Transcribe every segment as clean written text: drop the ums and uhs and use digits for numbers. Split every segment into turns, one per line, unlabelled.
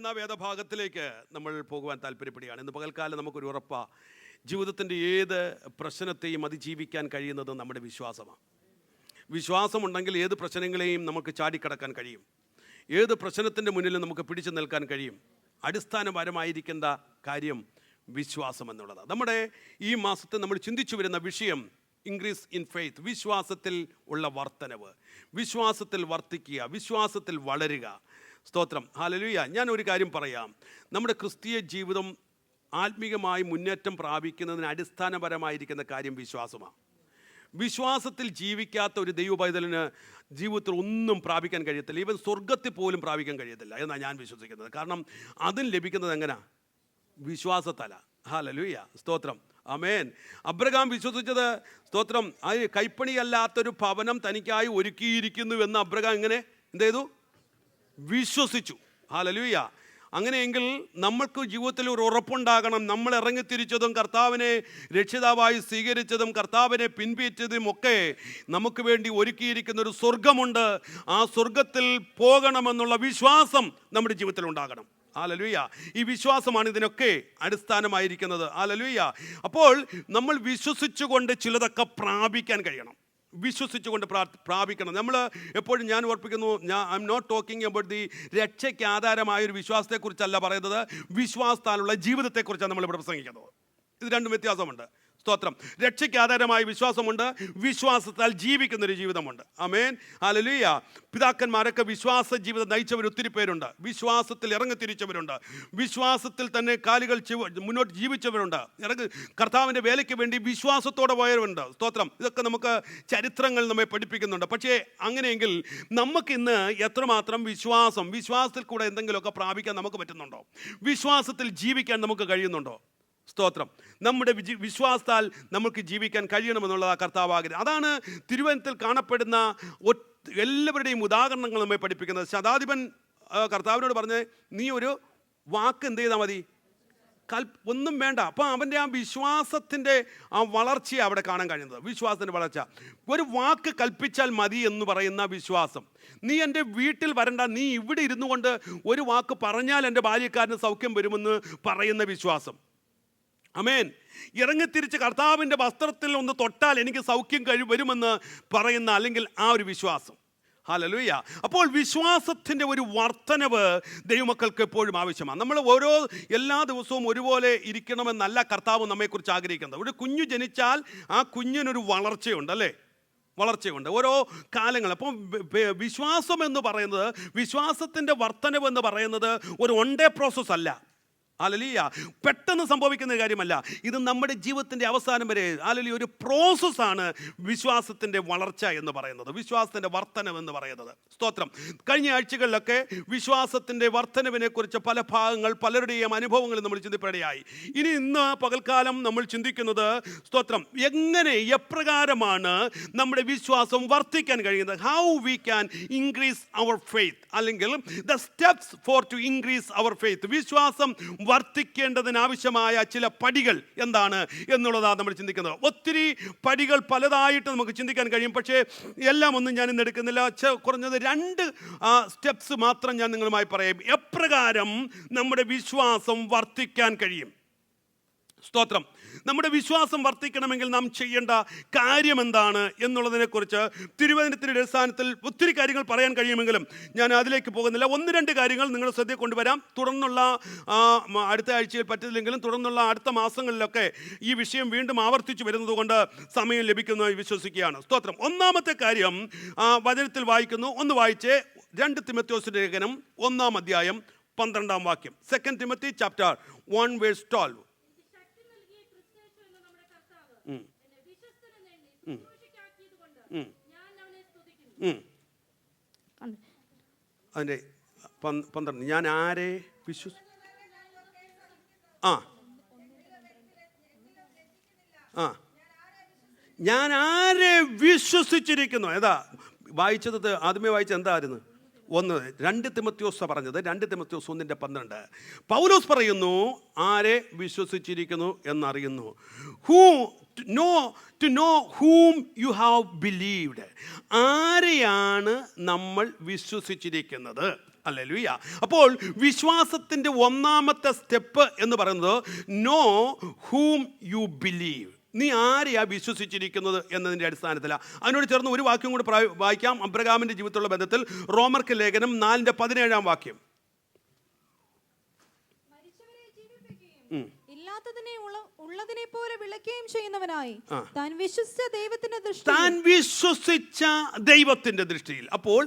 എന്ന വേദഭാഗത്തിലേക്ക് നമ്മൾ പോകുവാൻ താല്പര്യപ്പെടുകയാണ്. ഇന്ന് പകൽക്കാലം നമുക്കൊരു ഉറപ്പാണ്, ജീവിതത്തിൻ്റെ ഏത് പ്രശ്നത്തെയും അതിജീവിക്കാൻ കഴിയുന്നത് നമ്മുടെ വിശ്വാസമാണ്. വിശ്വാസമുണ്ടെങ്കിൽ ഏത് പ്രശ്നങ്ങളെയും നമുക്ക് ചാടിക്കടക്കാൻ കഴിയും. ഏത് പ്രശ്നത്തിൻ്റെ മുന്നിലും നമുക്ക് പിടിച്ചു നിൽക്കാൻ കഴിയും. അടിസ്ഥാനപരമായിരിക്കേണ്ട കാര്യം വിശ്വാസം എന്നുള്ളതാണ്. നമ്മുടെ ഈ മാസത്തെ നമ്മൾ ചിന്തിച്ചു വരുന്ന വിഷയം ഇൻക്രീസ് ഇൻ ഫെയ്ത്ത്, വിശ്വാസത്തിൽ ഉള്ള വർധനവ്, വിശ്വാസത്തിൽ വർദ്ധിക്കുക, വിശ്വാസത്തിൽ വളരുക. സ്തോത്രം, ഹല്ലേലൂയ. ഞാൻ ഒരു കാര്യം പറയാം, നമ്മുടെ ക്രിസ്തീയ ജീവിതം ആത്മീകമായി മുന്നേറ്റം പ്രാപിക്കുന്നതിന് അടിസ്ഥാനപരമായിരിക്കുന്ന കാര്യം വിശ്വാസമാണ്. വിശ്വാസത്തിൽ ജീവിക്കാത്ത ഒരു ദൈവപൈതലിന് ജീവിതത്തിൽ ഒന്നും പ്രാപിക്കാൻ കഴിയത്തില്ല. ഈവൻ സ്വർഗത്തിൽ പോലും പ്രാപിക്കാൻ കഴിയത്തില്ല എന്നാണ് ഞാൻ വിശ്വസിക്കുന്നത്. കാരണം അതിന് ലഭിക്കുന്നത് എങ്ങനെയാ? വിശ്വാസത്തല. ഹല്ലേലൂയ, സ്തോത്രം, ആമേൻ. അബ്രഹാം വിശ്വസിച്ചത്, സ്തോത്രം, കൈപ്പണിയല്ലാത്തൊരു ഭവനം തനിക്കായി ഒരുക്കിയിരിക്കുന്നുവെന്ന് അബ്രഹാം എങ്ങനെ എന്ത് ചെയ്തു? വിശ്വസിച്ചു. ഹല്ലേലൂയ. അങ്ങനെയെങ്കിൽ നമ്മൾക്ക് ജീവിതത്തിൽ ഒരു ഉറപ്പുണ്ടാകണം. നമ്മൾ ഇറങ്ങിത്തിരിച്ചതും കർത്താവിനെ രക്ഷിതാവായി സ്വീകരിച്ചതും കർത്താവിനെ പിൻപറ്റിയതും ഒക്കെ നമുക്ക് വേണ്ടി ഒരുക്കിയിരിക്കുന്ന ഒരു സ്വർഗമുണ്ട്. ആ സ്വർഗത്തിൽ പോകണമെന്നുള്ള വിശ്വാസം നമ്മുടെ ജീവിതത്തിൽ ഉണ്ടാകണം. ഹല്ലേലൂയ. ഈ വിശ്വാസമാണ് ഇതിനൊക്കെ അടിസ്ഥാനമായിരിക്കുന്നത്. ഹല്ലേലൂയ. അപ്പോൾ നമ്മൾ വിശ്വസിച്ചുകൊണ്ട് ചിലതൊക്കെ പ്രാപിക്കാൻ കഴിയണം. വിശ്വസിച്ചുകൊണ്ട് പ്രാപിക്കണം. നമ്മൾ എപ്പോഴും ഞാൻ ഓർപ്പിക്കുന്നു, I am not talking about the രക്ഷയ്ക്ക് ആധാരമായൊരു വിശ്വാസത്തെക്കുറിച്ചല്ല പറയുന്നത്, വിശ്വാസത്താലുള്ള ജീവിതത്തെക്കുറിച്ചാണ് നമ്മളിവിടെ പ്രസംഗിക്കുന്നത്. ഇത് രണ്ടും വ്യത്യാസമുണ്ട്. സ്തോത്രം. രക്ഷയ്ക്ക് ആധാരമായ വിശ്വാസമുണ്ട്, വിശ്വാസത്താൽ ജീവിക്കുന്നൊരു ജീവിതമുണ്ട്. ആമേൻ, ഹല്ലേലൂയ. പിതാക്കന്മാരൊക്കെ വിശ്വാസ ജീവിതം നയിച്ചവർ ഒത്തിരി പേരുണ്ട്. വിശ്വാസത്തിൽ ഇറങ്ങിത്തിരിച്ചവരുണ്ട്. വിശ്വാസത്തിൽ തന്നെ കാലുകൾ മുന്നോട്ട് ജീവിച്ചവരുണ്ട്. കർത്താവിൻ്റെ വേലയ്ക്ക് വേണ്ടി വിശ്വാസത്തോടെ പോയവരുണ്ട്. സ്തോത്രം. ഇതൊക്കെ നമുക്ക് ചരിത്രങ്ങൾ നമ്മെ പഠിപ്പിക്കുന്നുണ്ട്. പക്ഷേ അങ്ങനെയെങ്കിൽ നമുക്കിന്ന് എത്രമാത്രം വിശ്വാസത്തിൽ കൂടെ എന്തെങ്കിലുമൊക്കെ പ്രാപിക്കാൻ നമുക്ക് പറ്റുന്നുണ്ടോ? വിശ്വാസത്തിൽ ജീവിക്കാൻ നമുക്ക് കഴിയുന്നുണ്ടോ? സ്തോത്രം. നമ്മുടെ വിശ്വാസത്താൽ നമുക്ക് ജീവിക്കാൻ കഴിയണമെന്നുള്ളത് കർത്താവ് ആഗ്രഹം. അതാണ് തിരുവനന്തപുരത്തിൽ കാണപ്പെടുന്ന എല്ലാവരുടെയും ഉദാഹരണങ്ങൾ നമ്മെ പഠിപ്പിക്കുന്നത്. ശതാധിപൻ കർത്താവിനോട് പറഞ്ഞ്, നീ ഒരു വാക്ക് എന്ത് ചെയ്താൽ മതി, ഒന്നും വേണ്ട. അപ്പം അവൻ്റെ ആ വിശ്വാസത്തിൻ്റെ ആ വളർച്ചയെ അവിടെ കാണാൻ കഴിയുന്നത്. വിശ്വാസത്തിൻ്റെ വളർച്ച, ഒരു വാക്ക് കൽപ്പിച്ചാൽ മതി എന്ന് പറയുന്ന വിശ്വാസം. നീ എൻ്റെ വീട്ടിൽ വരണ്ട, നീ ഇവിടെ ഇരുന്നു കൊണ്ട് ഒരു വാക്ക് പറഞ്ഞാൽ എൻ്റെ ബാല്യക്കാരന് സൗഖ്യം വരുമെന്ന് പറയുന്ന വിശ്വാസം. ആമേൻ. ഇറങ്ങിത്തിരിച്ച് കർത്താവിൻ്റെ വസ്ത്രത്തിൽ ഒന്ന് തൊട്ടാൽ എനിക്ക് സൗഖ്യം വരുമെന്ന് പറയുന്ന അല്ലെങ്കിൽ ആ ഒരു വിശ്വാസം. ഹല്ലേലൂയ. അപ്പോൾ വിശ്വാസത്തിൻ്റെ ഒരു വർധനവ് ദൈവമക്കൾക്ക് എപ്പോഴും ആവശ്യമാണ്. നമ്മൾ എല്ലാ ദിവസവും ഒരുപോലെ ഇരിക്കണമെന്നല്ല കർത്താവ് നമ്മെക്കുറിച്ച് ആഗ്രഹിക്കുന്നത്. ഒരു കുഞ്ഞു ജനിച്ചാൽ ആ കുഞ്ഞിനൊരു വളർച്ചയുണ്ട്, അല്ലേ? വളർച്ചയുണ്ട് ഓരോ കാലങ്ങൾ. അപ്പം വിശ്വാസം എന്ന് പറയുന്നത്, വിശ്വാസത്തിൻ്റെ വർധനവ് എന്ന് പറയുന്നത് ഒരു വൺ ഡേ പ്രോസസ് അല്ല. ഹല്ലേലൂയ. പെട്ടെന്ന് സംഭവിക്കുന്ന കാര്യമല്ല. ഇത് നമ്മുടെ ജീവിതത്തിൻ്റെ അവസാനം വരെ ഒരു പ്രോസസ്സാണ് വിശ്വാസത്തിൻ്റെ വളർച്ച എന്ന് പറയുന്നത്, വിശ്വാസത്തിൻ്റെ വർധനവ് എന്ന് പറയുന്നത്. സ്തോത്രം. കഴിഞ്ഞ ആഴ്ചകളിലൊക്കെ വിശ്വാസത്തിൻ്റെ വർധനവിനെ കുറിച്ച് പല ഭാഗങ്ങൾ, പലരുടെയും അനുഭവങ്ങൾ നമ്മൾ ചിന്തിപ്പടിയായി. ഇനി ഇന്ന് പകൽക്കാലം നമ്മൾ ചിന്തിക്കുന്നത്, സ്തോത്രം, എപ്രകാരമാണ് നമ്മുടെ വിശ്വാസം വർദ്ധിക്കാൻ കഴിയുന്നത്. How we can increase our faith, അല്ലെങ്കിൽ the steps for to increase our faith. വിശ്വാസം വർദ്ധിക്കേണ്ടതിനാവശ്യമായ ചില പടികൾ എന്താണ് എന്നുള്ളതാണ് നമ്മൾ ചിന്തിക്കുന്നത്. ഒത്തിരി പടികൾ പലതായിട്ട് നമുക്ക് ചിന്തിക്കാൻ കഴിയും. പക്ഷേ എല്ലാം ഒന്നും ഞാൻ ഇന്ന് എടുക്കുന്നില്ല. കുറഞ്ഞത് 2 സ്റ്റെപ്സ് മാത്രം ഞാൻ നിങ്ങളുമായി പറയാം. എപ്രകാരം നമ്മുടെ വിശ്വാസം വർദ്ധിക്കാൻ കഴിയും. സ്തോത്രം. നമ്മുടെ വിശ്വാസം വർദ്ധിക്കണമെങ്കിൽ നാം ചെയ്യേണ്ട കാര്യം എന്താണ് എന്നുള്ളതിനെക്കുറിച്ച് തിരുവചനത്തിൻ്റെ അടിസ്ഥാനത്തിൽ ഒത്തിരി കാര്യങ്ങൾ പറയാൻ കഴിയുമെങ്കിലും ഞാൻ അതിലേക്ക് പോകുന്നില്ല. 1-2 കാര്യങ്ങൾ നിങ്ങൾ ശ്രദ്ധയിൽ കൊണ്ടുവരാം. തുടർന്നുള്ള അടുത്ത ആഴ്ചയിൽ പറ്റില്ലെങ്കിലും തുടർന്നുള്ള അടുത്ത മാസങ്ങളിലൊക്കെ ഈ വിഷയം വീണ്ടും ആവർത്തിച്ചു വരുന്നത് കൊണ്ട് സമയം ലഭിക്കുന്നതായി വിശ്വസിക്കുകയാണ്. സ്തോത്രം. ഒന്നാമത്തെ കാര്യം വചനത്തിൽ വായിക്കുന്നു. ഒന്ന് വായിച്ചേ. 2 തിമോഥെയോസിന്റെ ലേഖനം 1-ാം അധ്യായം 12-ാം വാക്യം. 2 Timothy chapter 1 verse 12. അതിൻ്റെ 12. ഞാൻ ആരെ ഞാൻ ആരെ വിശ്വസിച്ചിരിക്കുന്നു. ഏതാ വായിച്ചത്? ആദ്യമേ വായിച്ചത് എന്തായിരുന്നു? 2 തിമോഥെയോസ് പറഞ്ഞത്. 2 തിമോഥെയോസ് 1:12. പൗലോസ് പറയുന്നു, ആരെ വിശ്വസിച്ചിരിക്കുന്നു എന്നറിയുന്നു. to know whom you have believed. ആരെയാണ് നമ്മൾ വിശ്വസിച്ചിരിക്കുന്നത്? ഹല്ലേലൂയ. അപ്പോൾ വിശ്വാസത്തിൻ്റെ ഒന്നാമത്തെ സ്റ്റെപ്പ് എന്ന് പറയുന്നത് നോ ഹൂം യു ബിലീവ്. നീ ആരെയാ വിശ്വസിച്ചിരിക്കുന്നത് എന്നതിൻ്റെ അടിസ്ഥാനത്തിലാണ്. അതിനോട് ചേർന്ന് ഒരു വാക്യം കൂടി വായിക്കാം. അബ്രഹാമിൻ്റെ ജീവിതത്തിലുള്ള ബന്ധത്തിൽ റോമർക്ക് ലേഖനം 4:17 വാക്യം.
ഉള്ളതിനെ പോലെ വിളിക്കുകയും ചെയ്യുന്നവനായി താൻ വിശ്വസിച്ച
ദൈവത്തിന്റെ ദൃഷ്ടിയിൽ. അപ്പോൾ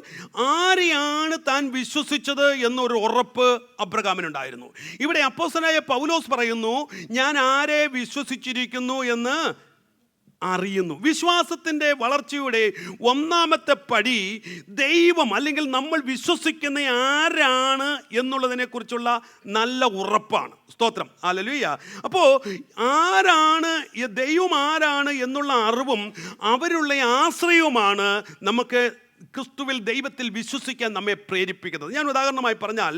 ആരെയാണ് താൻ വിശ്വസിച്ചത് എന്നൊരു ഉറപ്പ് അബ്രഹാമിനുണ്ടായിരുന്നു. ഇവിടെ അപ്പോസ്തലനായ പൗലോസ് പറയുന്നു, ഞാൻ ആരെ വിശ്വസിച്ചിരിക്കുന്നു എന്ന് അറിയുന്നു. വിശ്വാസത്തിൻ്റെ വളർച്ചയുടെ ഒന്നാമത്തെ പടി ദൈവം അല്ലെങ്കിൽ നമ്മൾ വിശ്വസിക്കുന്ന ആരാണ് എന്നുള്ളതിനെ കുറിച്ചുള്ള നല്ല ഉറപ്പാണ്. സ്തോത്രം, ഹല്ലേലൂയ. അപ്പോൾ ആരാണ് ദൈവം, ആരാണ് എന്നുള്ള അറിവും അവരുള്ള ആശ്രയവുമാണ് നമുക്ക് ക്രിസ്തുവിൽ ദൈവത്തിൽ വിശ്വസിക്കാൻ നമ്മെ പ്രേരിപ്പിക്കുന്നത്. ഞാൻ ഉദാഹരണമായി പറഞ്ഞാൽ,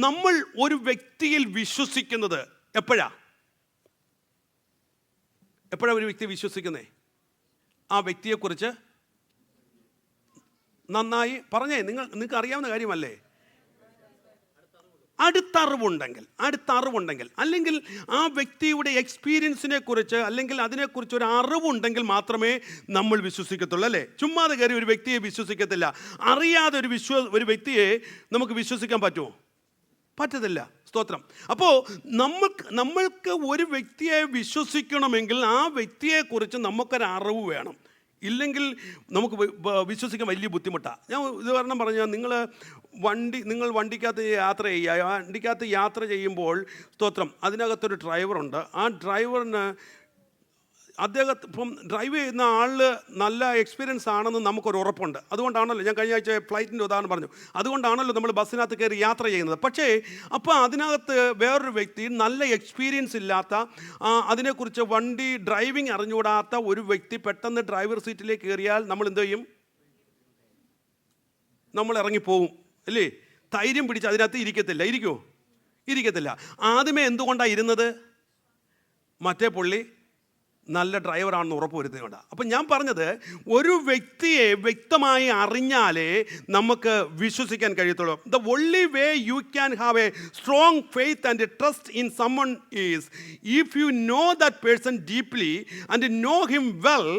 നമ്മൾ ഒരു വ്യക്തിയിൽ വിശ്വസിക്കുന്നത് എപ്പോഴാണ് ഒരു വ്യക്തി വിശ്വസിക്കുന്നേ? ആ വ്യക്തിയെക്കുറിച്ച് നന്നായി പറഞ്ഞേ, നിങ്ങൾക്ക് അറിയാവുന്ന കാര്യമല്ലേ? അടുത്തറിവുണ്ടെങ്കിൽ അല്ലെങ്കിൽ ആ വ്യക്തിയുടെ എക്സ്പീരിയൻസിനെ കുറിച്ച് അല്ലെങ്കിൽ അതിനെക്കുറിച്ച് ഒരു അറിവുണ്ടെങ്കിൽ മാത്രമേ നമ്മൾ വിശ്വസിക്കത്തുള്ളൂ, അല്ലേ? ചുമ്മാതെ കയറി ഒരു വ്യക്തിയെ വിശ്വസിക്കത്തില്ല. അറിയാതെ ഒരു വ്യക്തിയെ നമുക്ക് വിശ്വസിക്കാൻ പറ്റുമോ? പറ്റത്തില്ല. സ്തോത്രം. അപ്പോൾ നമ്മൾക്ക് ഒരു വ്യക്തിയെ വിശ്വസിക്കണമെങ്കിൽ ആ വ്യക്തിയെക്കുറിച്ച് നമുക്കൊരു അറിവ് വേണം. ഇല്ലെങ്കിൽ നമുക്ക് വിശ്വസിക്കാൻ വലിയ ബുദ്ധിമുട്ടാണ്. ഞാൻ ഉദാഹരണം പറഞ്ഞാൽ, നിങ്ങൾ വണ്ടിക്കകത്ത് യാത്ര ചെയ്യുമ്പോൾ സ്തോത്രം, അതിനകത്തൊരു ഡ്രൈവറുണ്ട്. ആ ഡ്രൈവറിന് ഇപ്പം ഡ്രൈവ് ചെയ്യുന്ന ആളിൽ നല്ല എക്സ്പീരിയൻസ് ആണെന്ന് നമുക്കൊരു ഉറപ്പുണ്ട്. അതുകൊണ്ടാണല്ലോ ഞാൻ കഴിഞ്ഞ ആഴ്ച ഫ്ലൈറ്റിൻ്റെ ഉദാഹരണം പറഞ്ഞു. അതുകൊണ്ടാണല്ലോ നമ്മൾ ബസ്സിനകത്ത് കയറി യാത്ര ചെയ്യുന്നത്. പക്ഷേ അപ്പോൾ അതിനകത്ത് വേറൊരു വ്യക്തി, നല്ല എക്സ്പീരിയൻസ് ഇല്ലാത്ത, അതിനെക്കുറിച്ച് വണ്ടി ഡ്രൈവിംഗ് അറിഞ്ഞുകൂടാത്ത ഒരു വ്യക്തി പെട്ടെന്ന് ഡ്രൈവർ സീറ്റിലേക്ക് കയറിയാൽ നമ്മൾ എന്ത് ചെയ്യും? നമ്മൾ ഇറങ്ങിപ്പോവും, അല്ലേ? ധൈര്യം പിടിച്ച് അതിനകത്ത് ഇരിക്കത്തില്ല. ആദ്യമേ എന്തുകൊണ്ടാണ് ഇരുന്നത്? മറ്റേ പുള്ളി നല്ല ഡ്രൈവറാണെന്ന് ഉറപ്പ് വരുത്തുന്നുണ്ട്. അപ്പം ഞാൻ പറഞ്ഞത്, ഒരു വ്യക്തിയെ വ്യക്തമായി അറിഞ്ഞാലേ നമുക്ക് വിശ്വസിക്കാൻ കഴിയത്തുള്ളൂ. The only way you can have a strong faith and a trust in someone is if you know that person deeply and know him well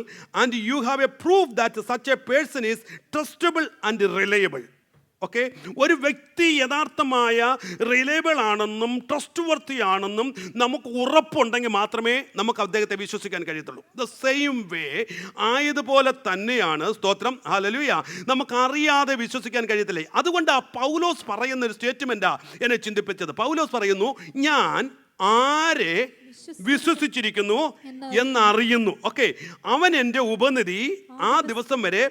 and you have a proof that such a person is trustable and reliable. Okay, ഒരു വ്യക്തി യഥാർത്ഥമായ reliable ആണെന്നും trust വർത്തി ആണെന്നും നമുക്ക് ഉറപ്പുണ്ടെങ്കിൽ മാത്രമേ നമുക്ക് അദ്ദേഹത്തെ വിശ്വസിക്കാൻ കഴിയത്തുള്ളൂ. ദ സെയിം വേ ആയതുപോലെ തന്നെയാണ്, സ്തോത്രം, ഹല്ലേലൂയ, നമുക്കറിയാതെ വിശ്വസിക്കാൻ കഴിയത്തില്ലേ. അതുകൊണ്ട് ആ പൗലോസ് പറയുന്നൊരു സ്റ്റേറ്റ്മെൻറ്റാ എന്നെ ചിന്തിപ്പിച്ചത്. പൗലോസ് പറയുന്നു, ഞാൻ ആരെ വിശ്വസിച്ചിരിക്കുന്നു എന്നറിയുന്നു. ഓക്കെ, അവൻ എൻ്റെ ഉപനിധി ആ ദിവസം വരെ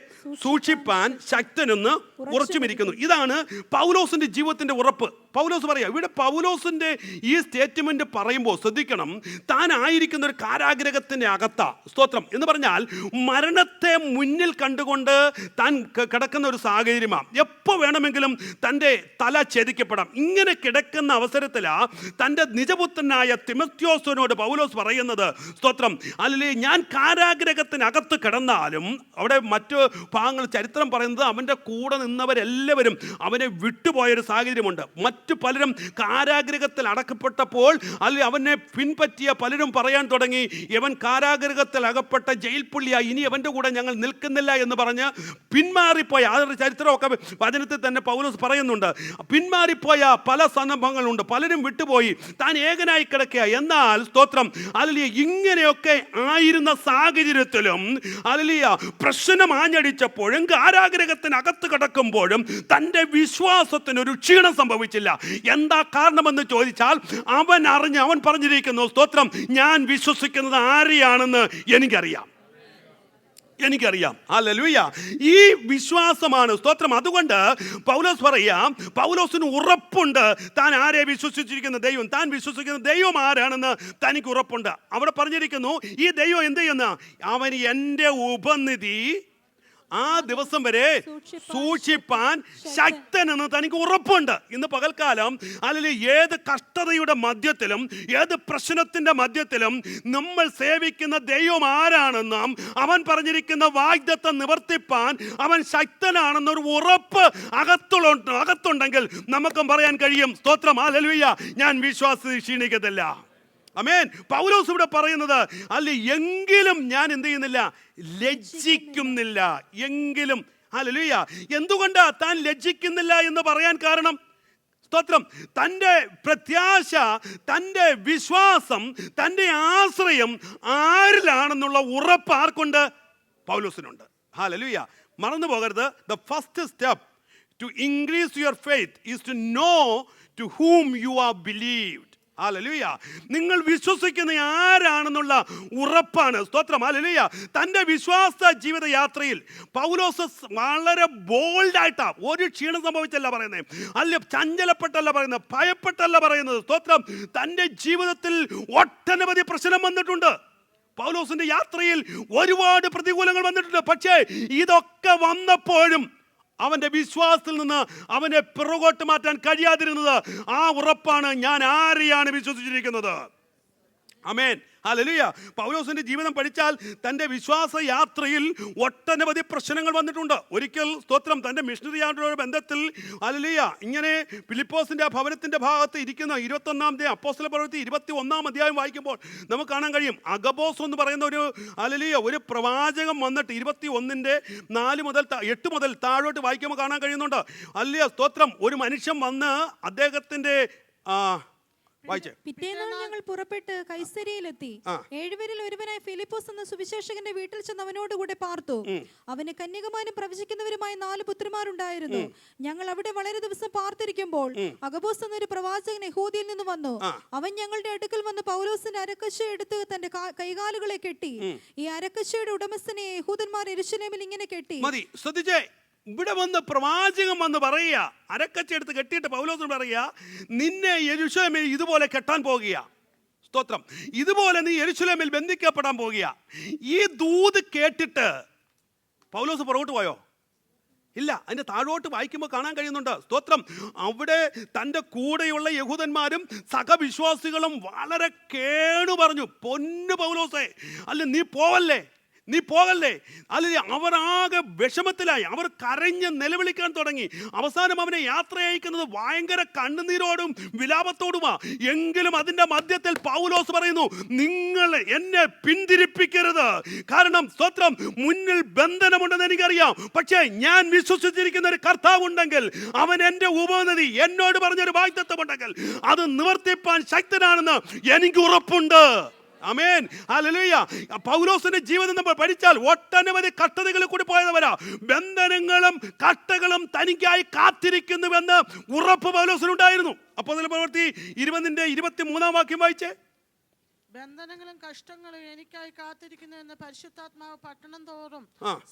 സൂക്ഷിപ്പാൻ ശക്തനെന്ന് ഉറച്ചുമിരിക്കുന്നു. ഇതാണ് പൗലോസിന്റെ ജീവിതത്തിന്റെ ഉറപ്പ്. പൗലോസ് പറയാം, ഇവിടെ പൗലോസിന്റെ ഈ സ്റ്റേറ്റ്മെന്റ് പറയുമ്പോൾ ശ്രദ്ധിക്കണം, താൻ ആയിരിക്കുന്ന ഒരു കാരാഗ്രഹത്തിന്റെ അകത്താ. സ്തോത്രം എന്ന് പറഞ്ഞാൽ മരണത്തെ മുന്നിൽ കണ്ടുകൊണ്ട് താൻ കിടക്കുന്ന ഒരു സാഹചര്യമാണ്. എപ്പോൾ വേണമെങ്കിലും തൻ്റെ തല ഛേദിക്കപ്പെടാം. ഇങ്ങനെ കിടക്കുന്ന അവസരത്തിലാ തൻ്റെ നിജപുത്രനായ തിമോഥെയോസിനോട് പൗലോസ് പറയുന്നത്, സ്തോത്രം, അല്ലെങ്കിൽ ഞാൻ കാരാഗ്രഹത്തിനകത്ത് കിടന്നാലും, അവിടെ മറ്റു ഭാഗങ്ങൾ ചരിത്രം പറയുന്നത് അവൻ്റെ കൂടെ നിന്നവരെല്ലാവരും അവനെ വിട്ടുപോയൊരു സാഹചര്യമുണ്ട്. മറ്റു പലരും കാരാഗ്രഹത്തിൽ അടക്കപ്പെട്ടപ്പോൾ അല്ലെങ്കിൽ അവനെ പിൻപറ്റിയ പലരും പറയാൻ തുടങ്ങി, ഇവൻ കാരാഗ്രഹത്തിൽ അകപ്പെട്ട ജയിൽ പുള്ളിയായി, ഇനി അവൻ്റെ കൂടെ ഞങ്ങൾ നിൽക്കുന്നില്ല എന്ന് പറഞ്ഞ് പിന്മാറിപ്പോയ ആ ചരിത്രമൊക്കെ വചനത്തിൽ തന്നെ പൗലോസ് പറയുന്നുണ്ട്. പിന്മാറിപ്പോയ പല സന്ദർഭങ്ങളുണ്ട്. പലരും വിട്ടുപോയി, താൻ ഏകനായി കിടക്കുക. എന്നാൽ സ്തോത്രം, ഹല്ലേലൂയ, ഇങ്ങനെയൊക്കെ ആയിരുന്ന സാഹചര്യത്തിലും, ഹല്ലേലൂയ, പ്രശ്നം ആഞ്ഞടിച്ചപ്പോഴും കാരാഗ്രഹത്തിനകത്ത് കിടക്കുമ്പോഴും തൻ്റെ വിശ്വാസത്തിനൊരു ക്ഷീണം സംഭവിച്ചില്ല. എന്താ കാരണമെന്ന് ചോദിച്ചാൽ, അവൻ പറഞ്ഞിരിക്കുന്നു, സ്തോത്രം, ഞാൻ വിശ്വസിക്കുന്നത് ആരെയാണെന്ന് എനിക്കറിയാം. ഹല്ലേലൂയ, ഈ വിശ്വാസമാണ്, സ്തോത്രം. അതുകൊണ്ട് പൗലോസ് പറയാം, പൗലോസിന് ഉറപ്പുണ്ട് താൻ ആരെ വിശ്വസിച്ചിരിക്കുന്ന ദൈവം, താൻ വിശ്വസിക്കുന്ന ദൈവം ആരാണെന്ന് തനിക്ക് ഉറപ്പുണ്ട്. അവിടെ പറഞ്ഞിരിക്കുന്നു, ഈ ദൈവം എന്ത് ചെയ്യുന്ന, അവൻ എൻ്റെ ഉപനിധി ആ ദിവസം വരെ സൂക്ഷിപ്പാൻ ശക്തനെന്ന് തനിക്ക് ഉറപ്പുണ്ട്. ഇന്ന് പകൽക്കാലം അല്ലെങ്കിൽ ഏത് കഷ്ടതയുടെ മധ്യത്തിലും ഏത് പ്രശ്നത്തിന്റെ മധ്യത്തിലും നമ്മൾ സേവിക്കുന്ന ദൈവം ആരാണെന്നും അവൻ പറഞ്ഞിരിക്കുന്ന വാഗ്ദത്തം നിവർത്തിപ്പാൻ അവൻ ശക്തനാണെന്നൊരു ഉറപ്പ് അകത്തുണ്ടെങ്കിൽ നമുക്കും പറയാൻ കഴിയും, സ്തോത്രം, ഹല്ലേലൂയ, ഞാൻ വിശ്വാസത്തിൽ ക്ഷീണിക്കത്തില്ല. ആമേൻ. പൗലോസ് ഇവിടെ പറയുന്നത്, അല്ല എങ്കിലും ഞാൻ എന്ത് ചെയ്യുന്നില്ല, ലജ്ജിക്കുന്നില്ല. എങ്കിലും, ഹല്ലേലൂയ. എന്തുകൊണ്ടാ താൻ ലജ്ജിക്കുന്നില്ല എന്ന് പറയാൻ കാരണം? സ്തോത്രം, തൻ്റെ പ്രത്യാശ, തൻ്റെ വിശ്വാസം, തൻ്റെ ആശ്രയം ആരിലാണെന്നുള്ള ഉറപ്പ് ആർക്കുണ്ട്? പൗലോസിനുണ്ട്. ഹല്ലേലൂയ. മറന്നു പോകരുത്, the first step to increase your faith is to know to whom you are believed. ഹല്ലേലൂയ. നിങ്ങൾ വിശ്വസിക്കുന്ന ആരാണെന്നുള്ള ഉറപ്പാണ്. സ്തോത്രം, ഹല്ലേലൂയ. തൻ്റെ വിശ്വാസ ജീവിത യാത്രയിൽ പൗലോസ് വളരെ ബോൾഡായിട്ടാ, ഒരു ക്ഷീണം സംഭവിച്ചല്ല പറയുന്നത്, അല്ല ചഞ്ചലപ്പെട്ടല്ല പറയുന്നത്, ഭയപ്പെട്ടല്ല പറയുന്നത്. സ്തോത്രം, തൻ്റെ ജീവിതത്തിൽ ഒട്ടനവധി പ്രശ്നം വന്നിട്ടുണ്ട്. പൗലോസിന്റെ യാത്രയിൽ ഒരുപാട് പ്രതികൂലങ്ങൾ വന്നിട്ടുണ്ട്. പക്ഷേ ഇതൊക്കെ വന്നപ്പോഴും അവൻ്റെ വിശ്വാസത്തിൽ നിന്ന് അവനെ പിറകോട്ട് മാറ്റാൻ കഴിയാതിരുന്നത് ആ ഉറപ്പാണ്, ഞാൻ ആരെയാണ് വിശ്വസിച്ചിരിക്കുന്നത്. ആമേൻ, ഹല്ലേലൂയ. പൗലോസിന്റെ ജീവിതം പഠിച്ചാൽ തൻ്റെ വിശ്വാസ യാത്രയിൽ ഒട്ടനവധി പ്രശ്നങ്ങൾ വന്നിട്ടുണ്ട്. ഒരിക്കൽ, സ്തോത്രം, തൻ്റെ മിഷണറി യാത്രയുടെ ബന്ധത്തിൽ, ഹല്ലേലൂയ, ഇങ്ങനെ ഫിലിപ്പോസിന്റെ ഭവനത്തിന്റെ ഭാഗത്ത് ഇരിക്കുന്ന 21-ാമത്തെ അപ്പോസ്തല പ്രവൃത്തി 21-ാം അധ്യായം വായിക്കുമ്പോൾ നമുക്ക് കാണാൻ കഴിയും, അഗബോസ് എന്ന് പറയുന്ന ഒരു, ഹല്ലേലൂയ, ഒരു പ്രവാചകം വന്നിട്ട് 21:4-8 മുതൽ താഴോട്ട് വായിക്കുമ്പോൾ കാണാൻ കഴിയുന്നുണ്ട്. ഹല്ലേലൂയ, സ്തോത്രം, ഒരു മനുഷ്യൻ വന്ന് അദ്ദേഹത്തിന്റെ
പിറ്റേന്നാൾ ഞങ്ങൾ പുറപ്പെട്ട് കൈസരിയിലെത്തി. 7 പേരിൽ ഒരുവനായ ഫിലിപ്പോസ് എന്ന സുവിശേഷകന്റെ വീട്ടിൽ ചെന്ന് അവനോടുകൂടെ പാർത്തു. അവന് കന്യകമാരും പ്രവചിക്കുന്നവരുമായ 4 പുത്രിമാരുണ്ടായിരുന്നു. ഞങ്ങൾ അവിടെ വളരെ ദിവസം പാർത്തിരിക്കുമ്പോൾ അഗബോസ് എന്നൊരു പ്രവാചകൻ യഹൂദിയിൽ നിന്ന് വന്നു. അവൻ ഞങ്ങളുടെ അടുക്കൽ വന്ന് പൗലോസിന്റെ അരക്കശ എടുത്ത് തന്റെ കൈകാലുകളെ കെട്ടി. ഈ അരക്കശയുടെ ഉടമസ്ഥനെ യഹൂദന്മാർ യെരൂശലേമിൽ ഇങ്ങനെ കെട്ടി.
ഇവിടെ വന്ന് പ്രവാചകൻ വന്ന് പറയുക, അരക്കച്ചെടുത്ത് കെട്ടിയിട്ട് പൗലോസിനോട് പറയുക, നിന്നെ യെരൂശലേമിൽ ഇതുപോലെ കെട്ടാൻ പോകുക. സ്തോത്രം, ഇതുപോലെ നീ യെരൂശലേമിൽ ബന്ധിക്കപ്പെടാൻ പോകുക. ഈ ദൂത് കേട്ടിട്ട് പൗലോസ് പുറകോട്ട് പോയോ? ഇല്ല. അതിൻ്റെ താഴോട്ട് വായിക്കുമ്പോൾ കാണാൻ കഴിയുന്നുണ്ട്. സ്തോത്രം, അവിടെ തൻ്റെ കൂടെയുള്ള യഹൂദന്മാരും സഹവിശ്വാസികളും വളരെ കേണു പറഞ്ഞു, പൊന്നു പൗലോസേ, അല്ല നീ പോവല്ലേ, നീ പോകല്ലേ. അല്ലെങ്കിൽ അവർ ആകെ വിഷമത്തിലായി, അവർ കരഞ്ഞ് നിലവിളിക്കാൻ തുടങ്ങി. അവസാനം അവനെ യാത്ര അയക്കുന്നത് ഭയങ്കര കണ്ണുനീരോടും വിലാപത്തോടുമാ. എങ്കിലും അതിൻ്റെ മധ്യത്തിൽ പൗലോസ് പറയുന്നു, നിങ്ങൾ എന്നെ പിന്തിരിപ്പിക്കരുത്. കാരണം, സ്തോത്രം, മുന്നിൽ ബന്ധനമുണ്ടെന്ന് എനിക്കറിയാം. പക്ഷേ ഞാൻ വിശ്വസിച്ചിരിക്കുന്ന ഒരു കർത്താവ് ഉണ്ടെങ്കിൽ, അവൻ എൻ്റെ ഉപനദി എന്നോട് പറഞ്ഞൊരു വാഗ്ദത്തമുണ്ടെങ്കിൽ അത് നിവർത്തിപ്പാൻ ശക്തനാണെന്ന് എനിക്ക് ഉറപ്പുണ്ട്. ആമേൻ, ഹല്ലേലൂയ. പൗലോസിന്റെ ജീവിതം നമ്മൾ പഠിച്ചാൽ ഒട്ടനവധി കഷ്ടതകളിൽ കൂടി പോയവരാ. ബന്ധനങ്ങളും കഷ്ടകളും തനിക്കായി കാത്തിരിക്കുന്നുവെന്ന് ഉറപ്പ് പൗലോസിനുണ്ടായിരുന്നു. അപ്പോസ്തല പ്രവൃത്തി 20-23 വാക്യം വായിച്ചേ.
ബന്ധനങ്ങളും കഷ്ടങ്ങളും എനിക്കായി കാത്തിരിക്കുന്നു എന്ന് പരിശുദ്ധാത്മാവ് പട്ടണം തോറും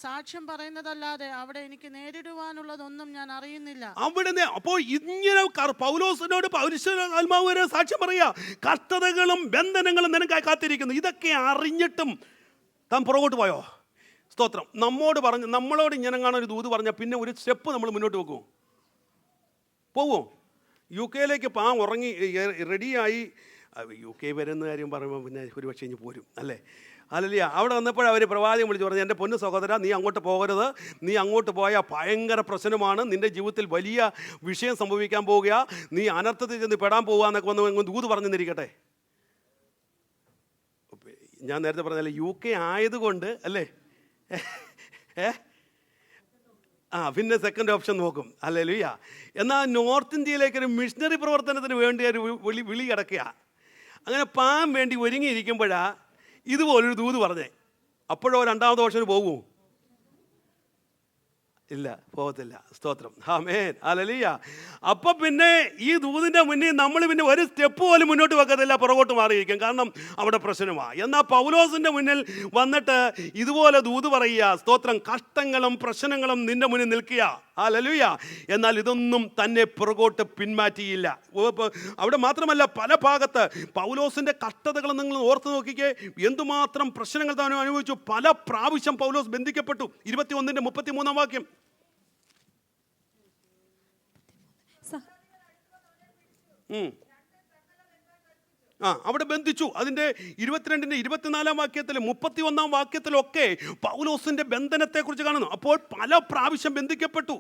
സാക്ഷ്യം പറയുന്നതല്ലാതെ അവിടെ എനിക്ക് നേരിടുവാനുള്ളതൊന്നും ഞാൻ അറിയുന്നില്ല.
അവിടെ അപ്പോൾ ഇങ്ങനെ പൗലോസിനോട് പരിശുദ്ധാത്മാവ് വരെ സാക്ഷ്യം പറയാ, കഷ്ടതകളും ബന്ധനങ്ങളും നിനക്കായി കാത്തിരിക്കുന്നു. ഇതൊക്കെ അറിഞ്ഞിട്ടും താൻ പുറകോട്ട് പോയോ? സ്തോത്രം, നമ്മളോട് ഇങ്ങനെ കാണാൻ ഒരു ദൂത് പറഞ്ഞാൽ പിന്നെ ഒരു സ്റ്റെപ്പ് നമ്മൾ മുന്നോട്ട് വെക്കുമോ? പോവോ? UK ഉറങ്ങി റെഡിയായി UK വരുന്ന കാര്യം പറയുമ്പോൾ പിന്നെ ഒരു പക്ഷേ ഇനി പോരും, അല്ലേ? ഹല്ലേലൂയ. അവിടെ വന്നപ്പോൾ അവർ പ്രവാചകൻ വിളിച്ച് പറഞ്ഞു, എൻ്റെ പൊന്നു സഹോദര, നീ അങ്ങോട്ട് പോകരുത്. നീ അങ്ങോട്ട് പോയാൽ ഭയങ്കര പ്രശ്നമാണ്, നിൻ്റെ ജീവിതത്തിൽ വലിയ വിഷയം സംഭവിക്കാൻ പോവുക, നീ അനർത്ഥത്തിൽ ചെന്ന് പെടാൻ പോകുക എന്നൊക്കെ വന്ന് ദൂത് പറഞ്ഞു തന്നിരിക്കട്ടെ. ഞാൻ നേരത്തെ പറഞ്ഞാൽ UK ആയതുകൊണ്ട്, അല്ലേ, പിന്നെ സെക്കൻഡ് ഓപ്ഷൻ നോക്കും. ഹല്ലേലൂയ. എന്നാൽ നോർത്ത് ഇന്ത്യയിലേക്ക് ഒരു മിഷണറി പ്രവർത്തനത്തിന് വേണ്ടി ഒരു വിളി കിടക്കുക. അങ്ങനെ പാൻ വേണ്ടി ഒരുങ്ങിയിരിക്കുമ്പോഴാ ഇതുപോലൊരു ദൂത് പറഞ്ഞേ. അപ്പോഴോ രണ്ടാമത്തെ ഓപ്ഷന് പോകുമോ? ഇല്ല, പോകത്തില്ല. സ്തോത്രം, ആമേൻ, ഹല്ലേലൂയ. അപ്പൊ പിന്നെ ഈ ദൂതിന്റെ മുന്നിൽ നമ്മൾ പിന്നെ ഒരു സ്റ്റെപ്പ് പോലും മുന്നോട്ട് വെക്കത്തില്ല, പുറകോട്ട് മാറിയിരിക്കും. കാരണം അവിടെ പ്രശ്നമാണ്. എന്നാൽ പൗലോസിന്റെ മുന്നിൽ വന്നിട്ട് ഇതുപോലെ ദൂത് പറയുക. സ്തോത്രം, കഷ്ടങ്ങളും പ്രശ്നങ്ങളും നിന്റെ മുന്നിൽ നിൽക്കുക. ഹല്ലേലൂയ. എന്നാൽ ഇതൊന്നും തന്നെ പുറകോട്ട് പിന്മാറ്റിയില്ല. അവിടെ മാത്രമല്ല, പല ഭാഗത്ത് പൗലോസിന്റെ കഷ്ടതകൾ നിങ്ങൾ ഓർത്ത് നോക്കിക്കേ. എന്തുമാത്രം പ്രശ്നങ്ങൾ താൻ അനുഭവിച്ചു. പല പ്രാവശ്യം പൗലോസ് ബന്ധിക്കപ്പെട്ടു. 21:33 വാക്യം. അവിടെ ബന്ധിച്ചു. അതിൻ്റെ 22-24 വാക്യത്തിൽ 31 വാക്യത്തിലൊക്കെ പൗലോസിന്റെ ബന്ധനത്തെക്കുറിച്ച് കാണുന്നു. അപ്പോൾ പല പ്രാവശ്യം ബന്ധിക്കപ്പെട്ടു.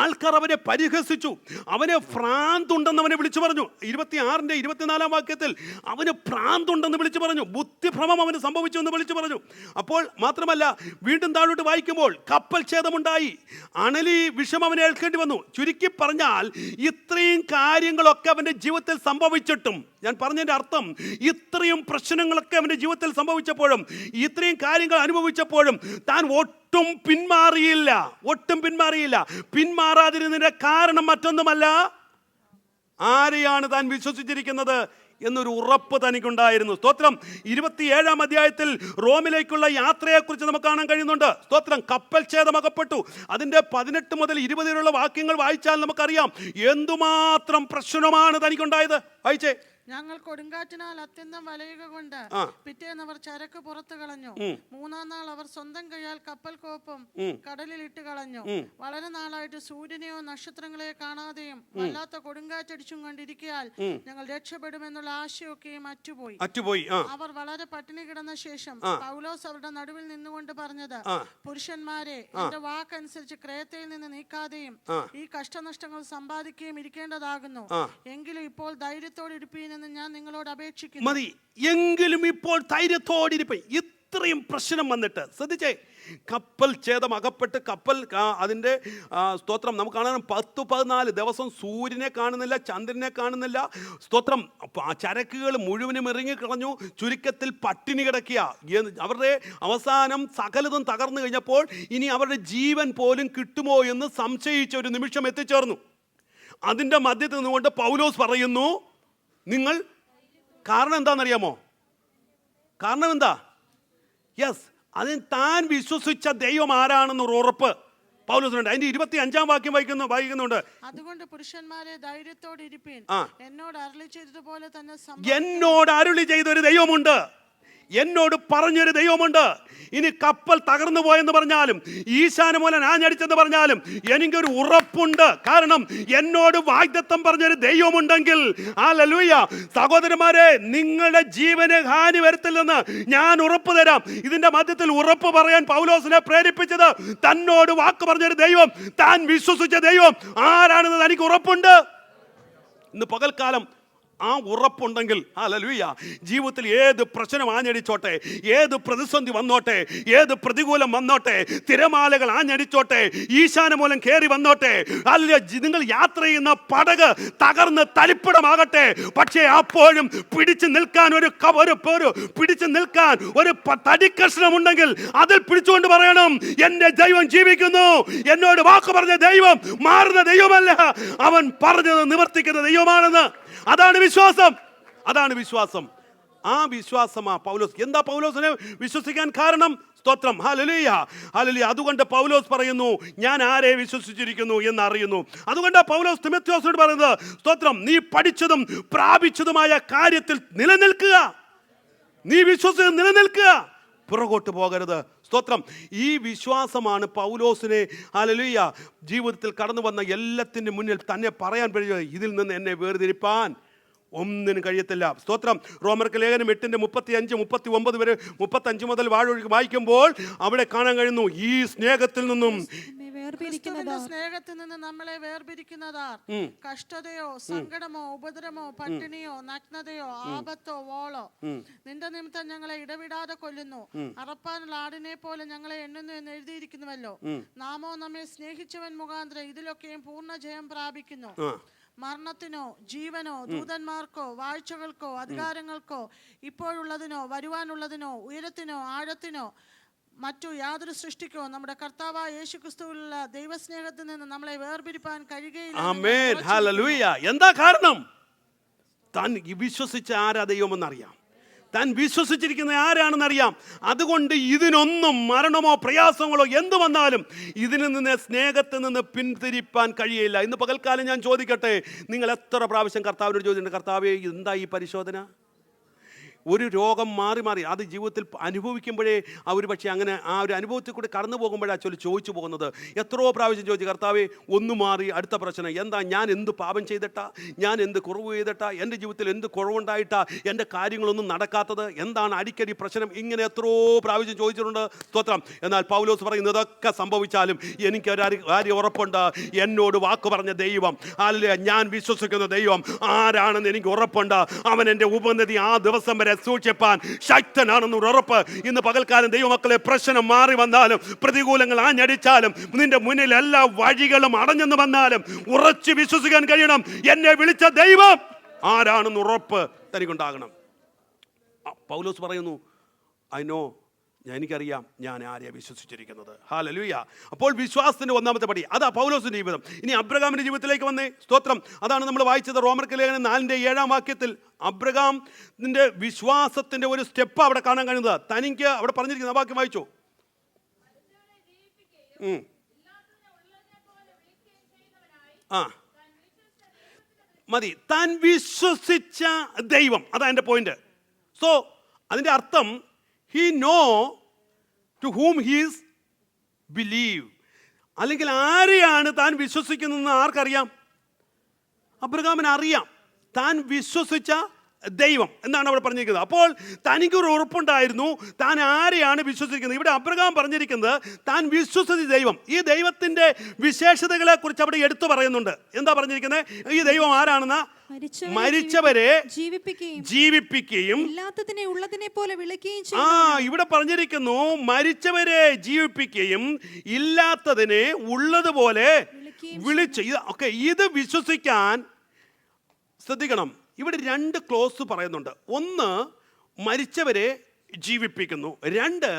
ആൾക്കാർ അവനെ പരിഹസിച്ചു. അവനെ ഭ്രാന്തുണ്ടെന്ന് അവനെ വിളിച്ചു പറഞ്ഞു. 26-24 വാക്യത്തിൽ അവന് ഭ്രാന്തുണ്ടെന്ന് വിളിച്ചു പറഞ്ഞു. ബുദ്ധിഭ്രമം അവന് സംഭവിച്ചു എന്ന് വിളിച്ചു പറഞ്ഞു. അപ്പോൾ മാത്രമല്ല, വീണ്ടും താഴോട്ട് വായിക്കുമ്പോൾ കപ്പൽ ഛേദമുണ്ടായി, അണലി വിഷം അവനെ ഏൽക്കേണ്ടി വന്നു. ചുരുക്കി പറഞ്ഞാൽ ഇത്രയും കാര്യങ്ങളൊക്കെ അവൻ്റെ ജീവിതത്തിൽ സംഭവിച്ചിട്ടും, ഞാൻ പറഞ്ഞതിൻ്റെ അർത്ഥം, ഇത്രയും പ്രശ്നങ്ങളൊക്കെ അവൻ്റെ ജീവിതത്തിൽ സംഭവിച്ചപ്പോഴും, ഇത്രയും കാര്യങ്ങൾ അനുഭവിച്ചപ്പോഴും താൻ ഒട്ടും പിന്മാറിയില്ല. പിന്മാറാതിരുന്നതിൻ്റെ കാരണം മറ്റൊന്നുമല്ല, ആരെയാണ് താൻ വിശ്വസിച്ചിരിക്കുന്നത് എന്നൊരു ഉറപ്പ് തനിക്കുണ്ടായിരുന്നു. സ്തോത്രം. 27-ാം അധ്യായത്തിൽ റോമിലേക്കുള്ള യാത്രയെക്കുറിച്ച് നമുക്ക് കാണാൻ കഴിയുന്നുണ്ട്. സ്തോത്രം. കപ്പൽ ഛേദമകപ്പെട്ടു. അതിൻ്റെ 18 മുതൽ 20 വരെയുള്ള വാക്യങ്ങൾ വായിച്ചാൽ നമുക്കറിയാം എന്തുമാത്രം പ്രശ്നമാണ് തനിക്കുണ്ടായത്. വായിച്ചേ.
ഞങ്ങൾ കൊടുങ്കാറ്റിനാൽ അത്യന്തം വലയുക കൊണ്ട് പിറ്റേന്ന് അവർ ചരക്ക് പുറത്തു കളഞ്ഞു. 3-ാം നാൾ അവർ സ്വന്തം കൈയാൽ കപ്പൽ കോപ്പും കടലിൽ ഇട്ട് കളഞ്ഞു. വളരെ നാളായിട്ട് സൂര്യനെയോ നക്ഷത്രങ്ങളെയോ കാണാതെയും വല്ലാത്ത കൊടുങ്കാറ്റടിച്ചും കൊണ്ടിരിക്കയാൽ ഞങ്ങൾ രക്ഷപ്പെടുമെന്നുള്ള ആശയൊക്കെയും അറ്റുപോയി. അവർ വളരെ പട്ടിണി കിടന്ന ശേഷം പൗലോസ് അവരുടെ നടുവിൽ നിന്നുകൊണ്ട് പറഞ്ഞത്, പുരുഷന്മാരെ, എന്റെ വാക്കനുസരിച്ച് ക്രേത്തയിൽ നിന്ന് നീക്കാതെയും ഈ കഷ്ടനഷ്ടങ്ങൾ സമ്പാദിക്കുകയും ഇരിക്കേണ്ടതാകുന്നു. എങ്കിലും ഇപ്പോൾ ധൈര്യത്തോടെ ഇരിപ്പീൻ എന്ന് ഞാൻ നിങ്ങളോട് അപേക്ഷിക്കുന്നു.
മതി. എങ്കിലും ഇപ്പോൾ ധൈര്യത്തോടിരിപ്പ. ഇത്രയും പ്രശ്നം വന്നിട്ട് ശ്രദ്ധിച്ചേ. കപ്പൽ ഛേദം അകപ്പെട്ട് കപ്പൽ അതിൻ്റെ സ്തോത്രം നമുക്ക് കാണാൻ 10-14 ദിവസം സൂര്യനെ കാണുന്നില്ല, ചന്ദ്രനെ കാണുന്നില്ല. സ്തോത്രം. ചരക്കുകൾ മുഴുവനും ഇറങ്ങിക്കളഞ്ഞു. ചുരുക്കത്തിൽ പട്ടിണി കിടക്കുക. അവരുടെ അവസാനം സകലതും തകർന്നു കഴിഞ്ഞപ്പോൾ ഇനി അവരുടെ ജീവൻ പോലും കിട്ടുമോ എന്ന് സംശയിച്ച ഒരു നിമിഷം എത്തിച്ചേർന്നു. അതിൻ്റെ മധ്യത്തിൽ നിന്നുകൊണ്ട് പൗലോസ് പറയുന്നു, നിങ്ങൾ കാരണം എന്താണെന്നറിയാമോ? കാരണം എന്താ? യെസ്, അതിന് താൻ വിശ്വസിച്ച ദൈവം ആരാണെന്നൊരു ഉറപ്പ് പൗലോസിനുണ്ട്. അതിന്റെ 25-ാം വാക്യം വായിക്കുന്നുണ്ട്.
അതുകൊണ്ട് പുരുഷന്മാരെ ധൈര്യത്തോടെ ഇരിപ്പീൻ, എന്നോട് അരുളി ചെയ്തതുപോലെ തന്നെ
എന്നോട് അരുളി ചെയ്തൊരു ദൈവമുണ്ട്, എന്നോട് പറഞ്ഞൊരു ദൈവമുണ്ട്. ഇനി കപ്പൽ തകർന്നു പോയെന്ന് പറഞ്ഞാലും ഈശാനമൂലൻ ആഞ്ഞടിച്ചെന്ന് പറഞ്ഞാലും എനിക്കൊരു ഉറപ്പുണ്ട്. കാരണം എന്നോട് വാഗ്ദത്തം പറഞ്ഞൊരു ദൈവമുണ്ടെങ്കിൽ. ഹല്ലേലൂയ. സഹോദരന്മാരെ, നിങ്ങളുടെ ജീവന് ഹാനി വരുത്തില്ലെന്ന് ഞാൻ ഉറപ്പ് തരാം. ഇതിന്റെ മധ്യത്തിൽ ഉറപ്പ് പറയാൻ പൗലോസിനെ പ്രേരിപ്പിച്ചത് തന്നോട് വാക്ക് പറഞ്ഞൊരു ദൈവം, താൻ വിശ്വസിച്ച ദൈവം ആരാണെന്ന് തനിക്ക് ഉറപ്പുണ്ട്. ഇന്ന് പകൽക്കാലം ആ ഉറപ്പുണ്ടെങ്കിൽ, ഹല്ലേലൂയ, ജീവിതത്തിൽ ഏത് പ്രശ്നം ആഞ്ഞടിച്ചോട്ടെ, ഏത് പ്രതിസന്ധി വന്നോട്ടെ, ഏത് പ്രതികൂലം വന്നോട്ടെ, തിരമാലകൾ ആഞ്ഞടിച്ചോട്ടെ, ഈശാനമൂലം കയറി വന്നോട്ടെ, അല്ല നിങ്ങൾ യാത്ര ചെയ്യുന്ന പടക് തകർന്ന് തലിപ്പിടമാകട്ടെ, പക്ഷേ അപ്പോഴും പിടിച്ചു നിൽക്കാൻ ഒരു തടിക്കഷ്ണമുണ്ടെങ്കിൽ അതിൽ പിടിച്ചുകൊണ്ട് പറയണം, എന്റെ ദൈവം ജീവിക്കുന്നു. എന്നോട് വാക്ക് പറഞ്ഞ ദൈവം മാറുന്ന ദൈവമല്ല, അവൻ പറഞ്ഞത് നിവർത്തിക്കുന്ന ദൈവമാണെന്ന്. അതാണ് വിശ്വാസം. ആ വിശ്വാസമാ പൗലോസ്. എന്താ പൗലോസിനെ വിശ്വസിക്കാൻ കാരണം? സ്തോത്രം. ഹല്ലേലൂയ. അതുകൊണ്ട് പൗലോസ് പറയുന്നു, ഞാൻ ആരെ വിശ്വസിച്ചിരിക്കുന്നു എന്നറിയുന്നു. അതുകൊണ്ട് പൗലോസ് തിമോഥെയോസിനോട് പറയുന്നത്, സ്തോത്രം, നീ പഠിച്ചതും പ്രാപിച്ചതുമായ കാര്യത്തിൽ നിലനിൽക്കുക. നീ വിശ്വസിച്ച് നിലനിൽക്കുക, പുറകോട്ട് പോകരുത്. സ്തോത്രം. ഈ വിശ്വാസമാണ് പൗലോസിനെ, ഹല്ലേലൂയ, ജീവിതത്തിൽ കടന്നു വന്ന എല്ലാത്തിൻ്റെ മുന്നിൽ തന്നെ പറയാൻ കഴിയുന്നത്, ഇതിൽ നിന്ന് എന്നെ വേർതിരിപ്പാൻ ഒന്നിനും കഴിയത്തില്ല. സ്തോത്രം. റോമർക്ക് ലേഖനം 8-35-39 വരെ 35 മുതൽ വായിക്കുമ്പോൾ അവിടെ കാണാൻ കഴിയുന്നു, ഈ സ്നേഹത്തിൽ നിന്നും
സ്നേഹത്തിൽ നിന്ന് നമ്മളെ വേർപിരിക്കുന്നതാർ കഷ്ടതയോ സങ്കടമോ ഉപദ്രവമോ പട്ടിണിയോ നഗ്നതയോ ആപത്തോ വാളോ നിന്റെ നിമിത്തം ഞങ്ങളെ ഇടവിടാതെ കൊല്ലുന്നു. അറപ്പാനുള്ള ആടിനെ പോലെ ഞങ്ങളെ എണ്ണുന്നു എന്ന് എഴുതിയിരിക്കുന്നുവല്ലോ. നാമോ നമ്മെ സ്നേഹിച്ചവൻ മുഖാന്തരം ഇതിലൊക്കെയും പൂർണ്ണ ജയം പ്രാപിക്കുന്നു. മരണത്തിനോ ജീവനോ ദൂതന്മാർക്കോ വാഴ്ചകൾക്കോ അധികാരങ്ങൾക്കോ ഇപ്പോഴുള്ളതിനോ വരുവാനുള്ളതിനോ ഉയരത്തിനോ ആഴത്തിനോ മറ്റു യാതൊരു സൃഷ്ടിക്കോ നമ്മുടെ കർത്താവായ യേശു ക്രിസ്തുവിലുള്ള ദൈവസ്നേഹത്തിൽ നിന്ന് നമ്മളെ വേർപിരിപ്പാൻ കഴിയുകയില്ല.
ആമേൻ, ഹല്ലേലൂയ. എന്താ കാരണം? താൻ വിശ്വസിച്ച ആരാ ദൈവമെന്നറിയാം, താൻ വിശ്വസിച്ചിരിക്കുന്ന ആരാണെന്നറിയാം. അതുകൊണ്ട് ഇതിനൊന്നും മരണമോ പ്രയാസങ്ങളോ എന്തു വന്നാലും ഇതിൽ നിന്ന് സ്നേഹത്തിൽ നിന്ന് പിന്തിരിപ്പാൻ കഴിയില്ല. ഇന്ന് പകൽക്കാലം ഞാൻ ചോദിക്കട്ടെ, നിങ്ങൾ എത്ര പ്രാവശ്യം കർത്താവിനോട് ചോദിച്ചിട്ടുണ്ട്, കർത്താവേ എന്താ ഈ പരിശോധന? ഒരു രോഗം മാറി മാറി അത് ജീവിതത്തിൽ അനുഭവിക്കുമ്പോഴേ ഒരു പക്ഷേ അങ്ങനെ ആ ഒരു അനുഭവത്തിൽ കൂടി കടന്നു പോകുമ്പോഴാണ് ചോദിച്ചു പോകുന്നത്. എത്രയോ പ്രാവശ്യം ചോദിച്ചു, കർത്താവേ ഒന്ന് മാറി, അടുത്ത പ്രശ്നം എന്താ? ഞാൻ എന്ത് പാപം ചെയ്തിട്ടാ, ഞാൻ എന്ത് കുറവ് ചെയ്തിട്ടാ, എൻ്റെ ജീവിതത്തിൽ എന്ത് കുറവുണ്ടായിട്ടാ എൻ്റെ കാര്യങ്ങളൊന്നും നടക്കാത്തത്, എന്താണ് അടിക്കടി പ്രശ്നം? ഇങ്ങനെ എത്രയോ പ്രാവശ്യം ചോദിച്ചിട്ടുണ്ട്. സ്തോത്രം. എന്നാൽ പൗലോസ് പറയുന്നത് ഇതൊക്കെ സംഭവിച്ചാലും എനിക്കൊരു കാര്യം ഉറപ്പുണ്ട്, എന്നോട് വാക്ക് പറഞ്ഞ ദൈവം, അല്ല ഞാൻ വിശ്വസിക്കുന്ന ദൈവം ആരാണെന്ന് എനിക്ക് ഉറപ്പുണ്ട്. അവൻ എൻ്റെ ഉപനതി ആ ദിവസം വരെ സൂക്ഷിപ്പാൻ ശക്തനാണെന്നൊരു ഉറപ്പ്. ഇന്ന് പകൽക്കാലം ദൈവമക്കളെ, പ്രശ്നം മാറി വന്നാലും പ്രതികൂലങ്ങൾ ആഞ്ഞടിച്ചാലും നിന്റെ മുന്നിൽ എല്ലാ വഴികളും അടഞ്ഞെന്ന് വന്നാലും ഉറച്ചു വിശ്വസിക്കാൻ കഴിയണം, എന്നെ വിളിച്ച ദൈവം ആരാണെന്ന് ഉറപ്പ് തനിക്കുണ്ടാകണം. പൗലോസ് പറയുന്നു, ഐ നോ, എനിക്കറിയാം ഞാൻ ആരെയാ വിശ്വസിച്ചിരിക്കുന്നത്. ഹല്ലേലൂയ. അപ്പോൾ വിശ്വാസത്തിന്റെ ഒന്നാമത്തെ പടി അതാ പൗലോസിന്റെ ജീവിതം. ഇനി അബ്രഹാമിന്റെ ജീവിതത്തിലേക്ക് വന്നേ. സ്തോത്രം. അതാണ് നമ്മൾ വായിച്ചത് റോമർക്ക് ലേഖനം 4:7 വാക്യത്തിൽ. അബ്രഹാമിന്റെ വിശ്വാസത്തിന്റെ ഒരു സ്റ്റെപ്പ് അവിടെ കാണാൻ കഴിയുന്നത്. തനിക്ക് അവിടെ പറഞ്ഞിരിക്കുന്ന വാക്യം വായിച്ചു. മതി, താൻ വിശ്വസിച്ച ദൈവം, അതാ എൻ്റെ പോയിന്റ്. സോ അതിൻ്റെ അർത്ഥം he know to whom he is believe. അല്ലെങ്കിൽ ആരെയാണ് താൻ വിശ്വസിക്കുന്നതെന്ന് ആർക്കറിയാം? അബ്രഹാമിന് അറിയാം താൻ വിശ്വസിച്ച ദൈവം എന്നാണ് അവിടെ പറഞ്ഞിരിക്കുന്നത്. അപ്പോൾ തനിക്കൊരു ഉറപ്പുണ്ടായിരുന്നു താൻ ആരെയാണ് വിശ്വസിക്കുന്നത്. ഇവിടെ അബ്രഹാം പറഞ്ഞിരിക്കുന്നത് താൻ വിശ്വസിച്ച ദൈവം. ഈ ദൈവത്തിൻ്റെ വിശേഷതകളെ കുറിച്ച് അവിടെ എടുത്തു പറയുന്നുണ്ട്. എന്താ പറഞ്ഞിരിക്കുന്നത്? ഈ ദൈവം ആരാണെന്ന്? മരിച്ചവരെ ജീവിപ്പിക്കുകയും
ഇല്ലാത്തതിനെ ഉള്ളതിനെ പോലെ വിളിക്കുകയും
ചെയ്യും. ഇവിടെ പറഞ്ഞിരിക്കുന്നു മരിച്ചവരെ ജീവിപ്പിക്കുകയും ഇല്ലാത്തതിനെ ഉള്ളതുപോലെ വിളിച്ച്. ഓക്കെ, ഇത് വിശ്വസിക്കാൻ ശ്രദ്ധിക്കണം. ഇവിടെ 2 ക്ലോസ് പറയുന്നുണ്ട്. ഒന്ന്, മരിച്ചവരെ ജീവിപ്പിക്കുന്നു. 2,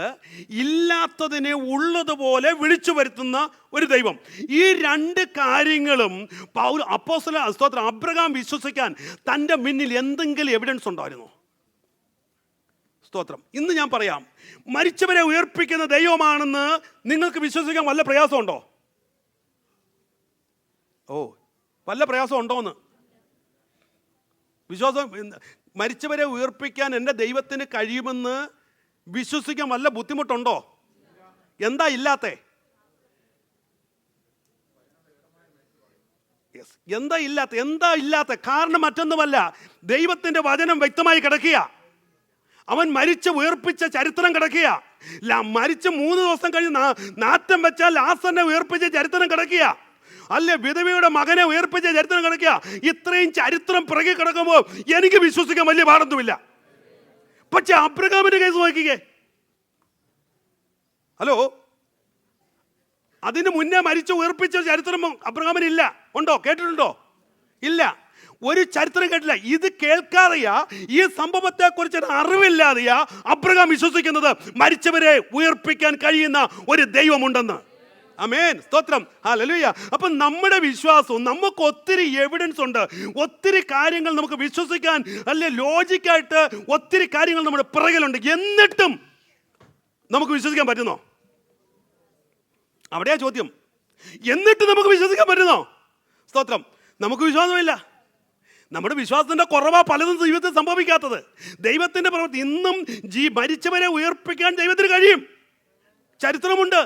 ഇല്ലാത്തതിനെ ഉള്ളതുപോലെ വിളിച്ചു വരുത്തുന്ന ഒരു ദൈവം. ഈ 2 കാര്യങ്ങളും സ്തോത്രം അബ്രഹാം വിശ്വസിക്കാൻ തൻ്റെ മുന്നിൽ എന്തെങ്കിലും എവിഡൻസ് ഉണ്ടായിരുന്നു? സ്തോത്രം. ഇന്ന് ഞാൻ പറയാം, മരിച്ചവരെ ഉയർപ്പിക്കുന്ന ദൈവമാണെന്ന് നിങ്ങൾക്ക് വിശ്വസിക്കാൻ വല്ല പ്രയാസമുണ്ടോ? വല്ല പ്രയാസം ഉണ്ടോന്ന്? വിശ്വാസം, മരിച്ചവരെ ഉയർപ്പിക്കാൻ എൻ്റെ ദൈവത്തിന് കഴിയുമെന്ന് വിശ്വസിക്കാൻ വല്ല ബുദ്ധിമുട്ടുണ്ടോ? എന്താ ഇല്ലാത്തെ? എന്താ ഇല്ലാത്ത? കാരണം മറ്റൊന്നുമല്ല, ദൈവത്തിൻ്റെ വചനം വ്യക്തമായി കിടക്കുക. അവൻ മരിച്ച് ഉയർപ്പിച്ച ചരിത്രം കിടക്കുക. മരിച്ച് 3 ദിവസം കഴിഞ്ഞ് നാറ്റം വെച്ചാൽ ലാസറിനെ ഉയർപ്പിച്ച ചരിത്രം കിടക്കുക. അല്ല, വിധവയുടെ മകനെ ഉയർപ്പിച്ച ചരിത്രം കിടക്കുക. ഇത്രയും ചരിത്രം പിറകെ കിടക്കുമ്പോൾ എനിക്ക് വിശ്വസിക്കാൻ വലിയ പാടൊന്നുമില്ല. പക്ഷെ അബ്രഹാമിന്റെ കേസ് നോക്കിക്കേ. ഹലോ, അതിന് മുന്നേ മരിച്ചു ഉയർപ്പിച്ച ചരിത്രം അബ്രഹാമിനില്ല. ഉണ്ടോ? കേട്ടിട്ടുണ്ടോ? ഇല്ല, ഒരു ചരിത്രം കേട്ടില്ല. ഇത് കേൾക്കാതെയാ, ഈ സംഭവത്തെ കുറിച്ച് അറിവില്ലാതെയാ അബ്രഹാം വിശ്വസിക്കുന്നത് മരിച്ചവരെ ഉയർപ്പിക്കാൻ കഴിയുന്ന ഒരു ദൈവമുണ്ടെന്ന്. ആമേൻ, സ്തോത്രം, ഹല്ലേലൂയ. അപ്പം നമ്മുടെ വിശ്വാസവും നമുക്ക് ഒത്തിരി എവിഡൻസ് ഉണ്ട്, ഒത്തിരി കാര്യങ്ങൾ നമുക്ക് വിശ്വസിക്കാൻ അല്ലെ ലോജിക്കായിട്ട് ഒത്തിരി കാര്യങ്ങൾ നമ്മുടെ പിറകിലുണ്ട്. എന്നിട്ടും നമുക്ക് വിശ്വസിക്കാൻ പറ്റുന്നോ? അവിടെയാ ചോദ്യം. എന്നിട്ട് നമുക്ക് വിശ്വസിക്കാൻ പറ്റുന്നോ? സ്തോത്രം. നമുക്ക് വിശ്വാസമില്ല. നമ്മുടെ വിശ്വാസത്തിൻ്റെ കുറവാ പലതും ജീവിതത്തിൽ സംഭവിക്കാത്തത്. ദൈവത്തിൻ്റെ പ്രവൃത്തി ഇന്നും മരിച്ചവരെ ഉയർപ്പിക്കാൻ ദൈവത്തിന് കഴിയും. ചരിത്രമുണ്ട്.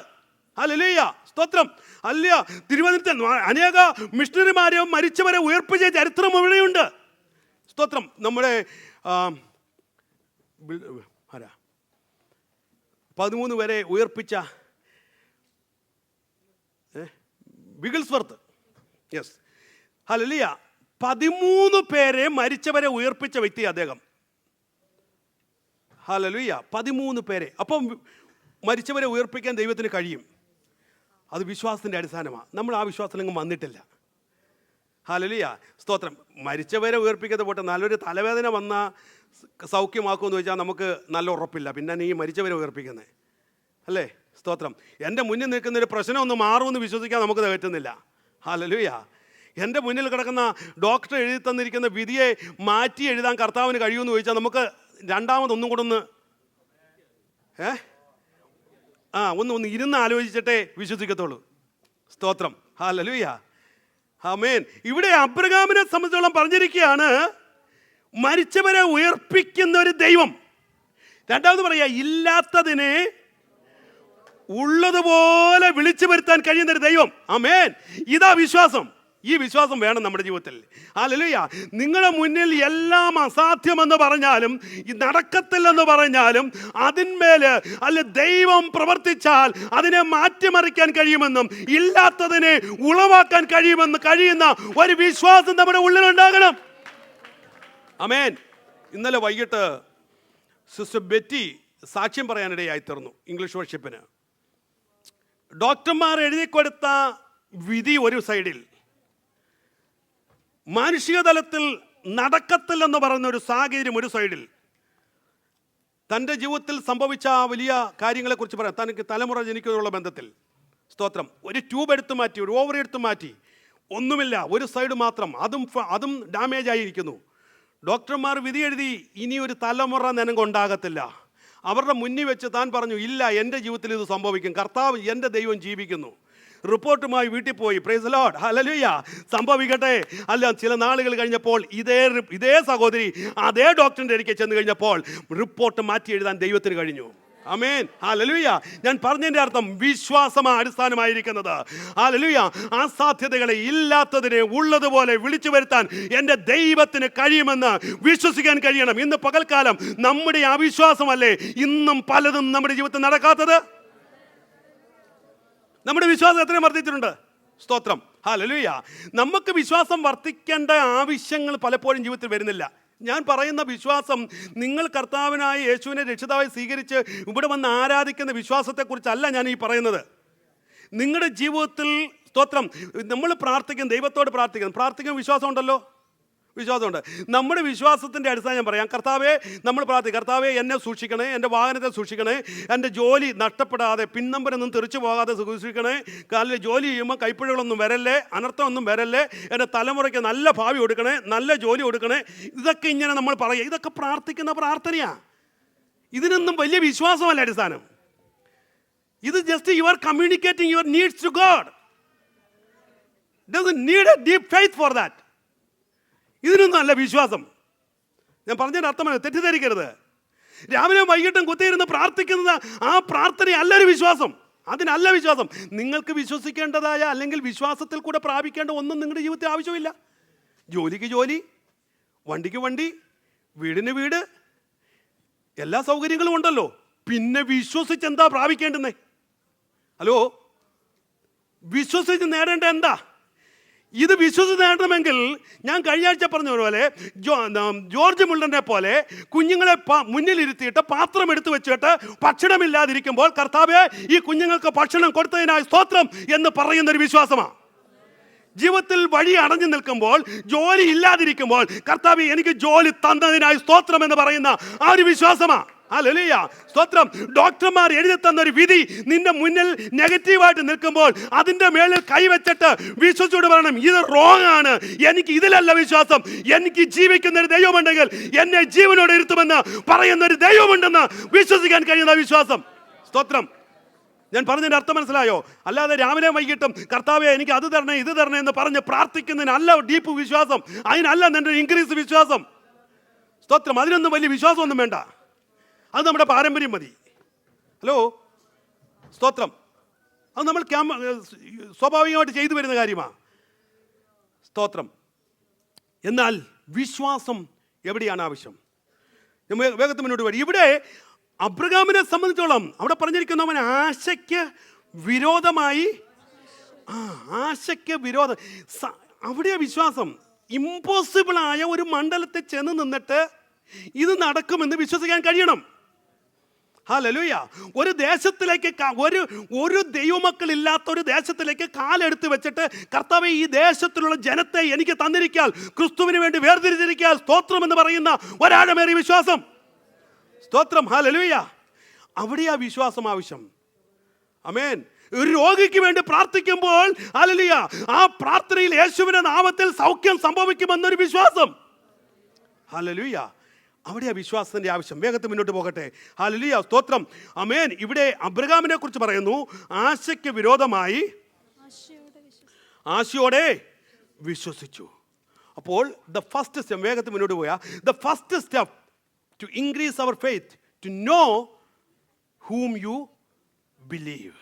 ഹല്ലേലൂയ, സ്തോത്രം. അല്ല, തിരുവനന്തപുരത്ത് അനേക മിഷണറിമാരെയും മരിച്ചവരെ ഉയർപ്പിച്ച ചരിത്രം ഇവിടെയുണ്ട്. സ്തോത്രം. നമ്മുടെ 13 പേരെ ഉയർപ്പിച്ച വിഗിൾസ്വർത്ത്. Yes, hallelujah. 13 പേരെ മരിച്ചവരെ ഉയർപ്പിച്ച വ്യക്തി അദ്ദേഹം. ഹല്ലേലൂയ, 13 പേരെ. അപ്പം മരിച്ചവരെ ഉയർപ്പിക്കാൻ ദൈവത്തിന് കഴിയും. അത് വിശ്വാസത്തിൻ്റെ അടിസ്ഥാനമാണ്. നമ്മൾ ആ വിശ്വാസത്തിലെങ്ങും വന്നിട്ടില്ല. ഹല്ലേലൂയ, സ്തോത്രം. മരിച്ചവരെ ഉയർപ്പിക്കാതെ പോട്ടെ, നല്ലൊരു തലവേദന വന്നാൽ സൗഖ്യമാക്കുമെന്ന് വെച്ചാൽ നമുക്ക് നല്ല ഉറപ്പില്ല. പിന്നെ നീ മരിച്ചവരെ ഉയർപ്പിക്കുന്നത്. അല്ലേ? സ്തോത്രം. എൻ്റെ മുന്നിൽ നിൽക്കുന്ന ഒരു പ്രശ്നം ഒന്ന് മാറുമെന്ന് വിശ്വസിക്കാൻ നമുക്ക് പറ്റുന്നില്ല. ഹല്ലേലൂയ. എൻ്റെ മുന്നിൽ കിടക്കുന്ന ഡോക്ടർ എഴുതി തന്നിരിക്കുന്ന വിധിയെ മാറ്റി എഴുതാൻ കർത്താവിന് കഴിയുമെന്ന് ചോദിച്ചാൽ നമുക്ക് രണ്ടാമതൊന്നും കൂടെ ഒന്ന് ഇരുന്ന് ആലോചിച്ചിട്ടേ വിശ്വസിക്കത്തുള്ളൂ. സ്തോത്രം. ഹല്ലേലൂയ. ആമേൻ. ഇവിടെ അബ്രഹാമിനെ സംബന്ധിച്ചോളം പറഞ്ഞിരിക്കുകയാണ്, മരിച്ചവരെ ഉയർപ്പിക്കുന്ന ഒരു ദൈവം. രണ്ടാമത് പറയാ, ഇല്ലാത്തതിനെ ഉള്ളതുപോലെ വിളിച്ചു വരുത്താൻ കഴിയുന്ന ഒരു ദൈവം. ആമേൻ. ഇതാ വിശ്വാസം. ഈ വിശ്വാസം വേണം നമ്മുടെ ജീവിതത്തിൽ. ഹല്ലേലൂയ. നിങ്ങളുടെ മുന്നിൽ എല്ലാം അസാധ്യമെന്ന് പറഞ്ഞാലും നടക്കത്തില്ലെന്ന് പറഞ്ഞാലും അതിന്മേല് അല്ല ദൈവം പ്രവർത്തിച്ചാൽ അതിനെ മാറ്റിമറിക്കാൻ കഴിയുമെന്നും ഇല്ലാത്തതിനെ ഉളവാക്കാൻ കഴിയുന്ന ഒരു വിശ്വാസം നമ്മുടെ ഉള്ളിലുണ്ടാകണം. ആമേൻ. ഇന്നലെ വൈകിട്ട് സിസ്റ്റർ ബെറ്റി സാക്ഷ്യം പറയാനിടയായി തീർന്നു ഇംഗ്ലീഷ് വർഷിപ്പിന്. ഡോക്ടർമാർ എഴുതി കൊടുത്ത വിധി ഒരു സൈഡിൽ, മാനുഷിക തലത്തിൽ നടക്കത്തില്ലെന്ന് പറയുന്ന ഒരു സാഹചര്യം ഒരു സൈഡിൽ, തൻ്റെ ജീവിതത്തിൽ സംഭവിച്ച വലിയ കാര്യങ്ങളെക്കുറിച്ച് പറയാം. തനിക്ക് തലമുറ ജനിക്കുന്നതിനുള്ള ബന്ധത്തിൽ. സ്തോത്രം. ഒരു ട്യൂബ് എടുത്തു മാറ്റി, ഒരു ഓവറി എടുത്തു മാറ്റി, ഒന്നുമില്ല, ഒരു സൈഡ് മാത്രം, അതും ഡാമേജ് ആയിരിക്കുന്നു. ഡോക്ടർമാർ വിധി എഴുതി, ഇനി ഒരു തലമുറ നിനക്കുണ്ടാകത്തില്ല. അവരുടെ മുന്നിൽ വെച്ച് താൻ പറഞ്ഞു, ഇല്ല, എൻ്റെ ജീവിതത്തിൽ ഇത് സംഭവിക്കും, കർത്താവ് എൻ്റെ ദൈവം ജീവിക്കുന്നു. റിപ്പോർട്ടുമായി വീട്ടിൽ പോയി. Praise the Lord. ഹല്ലേലൂയ. സംഭവിക്കട്ടെ. അല്ല, ചില നാളുകൾ കഴിഞ്ഞപ്പോൾ ഇതേ സഹോദരി അതേ ഡോക്ടറിൻ്റെ അടുക്കൽ ചെന്ന് കഴിഞ്ഞപ്പോൾ റിപ്പോർട്ട് മാറ്റി എഴുതാൻ ദൈവത്തിന് കഴിഞ്ഞു. ആമേൻ. ഹല്ലേലൂയ. ഞാൻ പറഞ്ഞതിൻ്റെ അർത്ഥം വിശ്വാസമാണ് അടിസ്ഥാനമായിരിക്കുന്നത്. ഹല്ലേലൂയ. ആ സാധ്യതകളെ ഇല്ലാത്തതിനെ ഉള്ളതുപോലെ വിളിച്ചു വരുത്താൻ എൻ്റെ ദൈവത്തിന് കഴിയുമെന്ന് വിശ്വസിക്കാൻ കഴിയണം. ഇന്ന് പകൽക്കാലം നമ്മുടെ അവിശ്വാസമല്ലേ ഇന്നും പലതും നമ്മുടെ ജീവിതത്തിൽ നടക്കാത്തത്? നമ്മുടെ വിശ്വാസം എത്രയും വർദ്ധിച്ചിട്ടുണ്ട്. സ്തോത്രം. ഹല്ലേലൂയ. നമുക്ക് വിശ്വാസം വർദ്ധിക്കേണ്ട ആവശ്യങ്ങൾ പലപ്പോഴും ജീവിതത്തിൽ വരുന്നില്ല. ഞാൻ പറയുന്ന വിശ്വാസം നിങ്ങൾ കർത്താവിനായി യേശുവിനെ രക്ഷിതാവായി സ്വീകരിച്ച് ഇവിടെ വന്ന് ആരാധിക്കുന്ന വിശ്വാസത്തെക്കുറിച്ചല്ല ഞാൻ ഈ പറയുന്നത്. നിങ്ങളുടെ ജീവിതത്തിൽ സ്തോത്രം, നമ്മൾ പ്രാർത്ഥിക്കും, ദൈവത്തോട് പ്രാർത്ഥിക്കും വിശ്വാസം ഉണ്ടല്ലോ, വിശ്വാസമുണ്ട്. നമ്മുടെ വിശ്വാസത്തിൻ്റെ അടിസ്ഥാനം ഞാൻ പറയാം. കർത്താവേ, നമ്മൾ പ്രാർത്ഥിക്കും, കർത്താവേ എന്നെ സൂക്ഷിക്കണേ, എൻ്റെ വാഹനത്തെ സൂക്ഷിക്കണേ, എൻ്റെ ജോലി നഷ്ടപ്പെടാതെ പിന്നമ്പരൊന്നും തെറിച്ചു പോകാതെ സൂക്ഷിക്കണേ, കാലിൽ ജോലി ചെയ്യുമ്പോൾ കൈപ്പിഴകളൊന്നും വരല്ലേ, അനർത്ഥമൊന്നും വരല്ലേ, എൻ്റെ തലമുറയ്ക്ക് നല്ല ഭാവി കൊടുക്കണേ, നല്ല ജോലി കൊടുക്കണേ. ഇതൊക്കെ ഇങ്ങനെ നമ്മൾ പറയുക. ഇതൊക്കെ പ്രാർത്ഥിക്കുന്ന പ്രാർത്ഥനയാണ്. ഇതിനൊന്നും വലിയ വിശ്വാസമല്ല അടിസ്ഥാനം. ഇത് just you are communicating your needs to God. Doesn't need a deep faith for that. ഇതിനൊന്നും അല്ല വിശ്വാസം. ഞാൻ പറഞ്ഞതിൻ്റെ അർത്ഥമാണ്, തെറ്റിദ്ധരിക്കരുത്. രാവിലെ വൈകിട്ടും കുത്തിയിരുന്ന് പ്രാർത്ഥിക്കുന്നത് ആ പ്രാർത്ഥനയല്ല ഒരു വിശ്വാസം. അതിനല്ല വിശ്വാസം. നിങ്ങൾക്ക് വിശ്വസിക്കേണ്ടതായ അല്ലെങ്കിൽ വിശ്വാസത്തിൽ കൂടെ പ്രാപിക്കേണ്ട ഒന്നും നിങ്ങളുടെ ജീവിതത്തിൽ ആവശ്യമില്ല. ജോലിക്ക് ജോലി, വണ്ടിക്ക് വണ്ടി, വീടിന് വീട്, എല്ലാ സൗകര്യങ്ങളും ഉണ്ടല്ലോ. പിന്നെ വിശ്വസിച്ച് എന്താ പ്രാപിക്കേണ്ടുന്നേ? ഹലോ, വിശ്വസിച്ച് നേടേണ്ട എന്താ? ഇത് വിശ്വസിച്ച് നേടണമെങ്കിൽ ഞാൻ കഴിഞ്ഞ ആഴ്ച പറഞ്ഞ പോലെ ജോർജ് മുള്ളനെ പോലെ കുഞ്ഞുങ്ങളെ മുന്നിലിരുത്തിയിട്ട് പാത്രം എടുത്തു വെച്ചിട്ട് ഭക്ഷണമില്ലാതിരിക്കുമ്പോൾ കർത്താവേ ഈ കുഞ്ഞുങ്ങൾക്ക് ഭക്ഷണം കൊടുത്തതിനായി സ്തോത്രം എന്ന് പറയുന്നൊരു വിശ്വാസമാണ്. ജീവിതത്തിൽ വഴി അടഞ്ഞു നിൽക്കുമ്പോൾ, ജോലി ഇല്ലാതിരിക്കുമ്പോൾ കർത്താവേ എനിക്ക് ജോലി തന്നതിനായി സ്തോത്രം എന്ന് പറയുന്ന ആ ഒരു വിശ്വാസമാണ്. ഹല്ലേലൂയ. സ്തോത്രം. ഡോക്ടർമാർ എഴുതി തന്നൊരു വിധി നിന്റെ മുന്നിൽ നെഗറ്റീവായിട്ട് നിൽക്കുമ്പോൾ അതിൻ്റെ മേളിൽ കൈവച്ചിട്ട് വിശ്വസിച്ചോട് പറയണം, ഇത് റോങ് ആണ്, എനിക്ക് ഇതിലല്ല വിശ്വാസം, എനിക്ക് ജീവിക്കുന്ന ഒരു ദൈവമുണ്ടെങ്കിൽ എന്നെ ജീവനോട് ഇരുത്തുമെന്ന് പറയുന്ന ഒരു ദൈവമുണ്ടെന്ന് വിശ്വസിക്കാൻ കഴിയുന്ന വിശ്വാസം. സ്തോത്രം. ഞാൻ പറഞ്ഞതിൻ്റെ അർത്ഥം മനസ്സിലായോ? അല്ലാതെ രാവിലെ വൈകിട്ടും കർത്താവേ എനിക്ക് അത് തരണേ ഇത് തരണേ എന്ന് പറഞ്ഞ് പ്രാർത്ഥിക്കുന്നതിനല്ല ഡീപ്പ് വിശ്വാസം. അതിനല്ല നിന്റെ ഇൻക്രീസ് വിശ്വാസം. സ്തോത്രം. അതിനൊന്നും വലിയ വിശ്വാസമൊന്നും വേണ്ട. അത് നമ്മുടെ പാരമ്പര്യം മതി. ഹലോ, സ്തോത്രം. അത് നമ്മൾ സ്വാഭാവികമായിട്ട് ചെയ്തു വരുന്ന കാര്യമാണ്. സ്തോത്രം. എന്നാൽ വിശ്വാസം എവിടെയാണ് ആവശ്യം? വേഗത്തിൽ മുന്നോട്ട് വരും. ഇവിടെ അബ്രഹാമിനെ സംബന്ധിച്ചോളം അവിടെ പറഞ്ഞിരിക്കുന്നവൻ ആശയ്ക്ക് വിരോധമായി, ആശയ്ക്ക് വിരോധം, അവിടെ വിശ്വാസം. ഇമ്പോസിബിളായ ഒരു മണ്ഡലത്തിൽ ചെന്ന് നിന്നിട്ട് ഇത് നടക്കുമെന്ന് വിശ്വസിക്കാൻ കഴിയണം. ഹല്ലേലൂയ. ഒരു ദേശത്തിലേക്ക് ഒരു ദൈവമക്കൾ ഇല്ലാത്ത ഒരു ദേശത്തിലേക്ക് കാലെടുത്ത് വെച്ചിട്ട് കർത്താവേ ഈ ദേശത്തിലുള്ള ജനത്തെ എനിക്ക് തന്നിരിക്കാൻ, ക്രിസ്തുവിന് വേണ്ടി വേർതിരിച്ചിരിക്കാൻ സ്തോത്രം എന്ന് പറയുന്ന ഒരാഴമേറിയ വിശ്വാസം. സ്തോത്രം. ഹല്ലേലൂയ. അവിടെയാ വിശ്വാസം ആവശ്യം. ആമേൻ. ഒരു രോഗിക്ക് വേണ്ടി പ്രാർത്ഥിക്കുമ്പോൾ ഹല്ലേലൂയ, ആ പ്രാർത്ഥനയിൽ യേശുവിന്റെ നാമത്തിൽ സൗഖ്യം സംഭവിക്കുമെന്നൊരു വിശ്വാസം. ഹല്ലേലൂയ. അവിടെയാ വിശ്വാസത്തിന്റെ ആവശ്യം. വേഗത്തിൽ മുന്നോട്ട് പോകട്ടെ. ഹല്ലേലൂയ, സ്തോത്രം. ആമേൻ. ഇവിടെ അബ്രഹാമിനെ കുറിച്ച് പറയുന്നു, ആശയ്ക്ക് വിരോധമായി ആശയോടെ വിശ്വസിച്ചു. അപ്പോൾ ദ ഫസ്റ്റ് സ്റ്റെപ്പ്, വേഗത്തിൽ മുന്നോട്ട് പോയാ, the first step to increase our faith, to know whom you believe.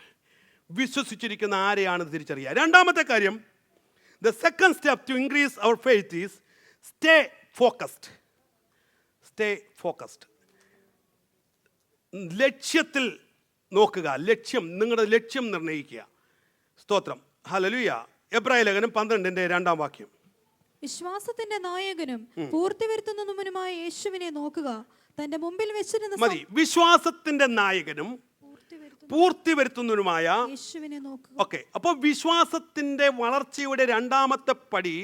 വിശ്വസിച്ചിരിക്കുന്ന ആരെയാണെന്ന് തിരിച്ചറിയുക. രണ്ടാമത്തെ കാര്യം, the second step to increase our faith is stay focused. Stay focused. ലക്ഷ്യത്തിൽ നോക്കുക. ലക്ഷ്യം, നിങ്ങളുടെ ലക്ഷ്യം നിർണ്ണയിക്കുക. സ്തോത്രം. ഹല്ലേലൂയ. എബ്രായ ലേഖനം 12:2
വിശ്വാസത്തിന്റെ നായകനും പൂർത്തി വരുത്തുന്നവനുമായ യേശുവിനെ നോക്കുക. തന്റെ മുമ്പിൽ വെച്ചിരുന്ന
മതി. വിശ്വാസത്തിന്റെ നായകനും പൂർത്തി വരുത്തുന്നതിനുമായ
യേശുവിനെ നോക്കുക.
ഓക്കെ. അപ്പോൾ വിശ്വാസത്തിന്റെ വളർച്ചയുടെ രണ്ടാമത്തെ പടി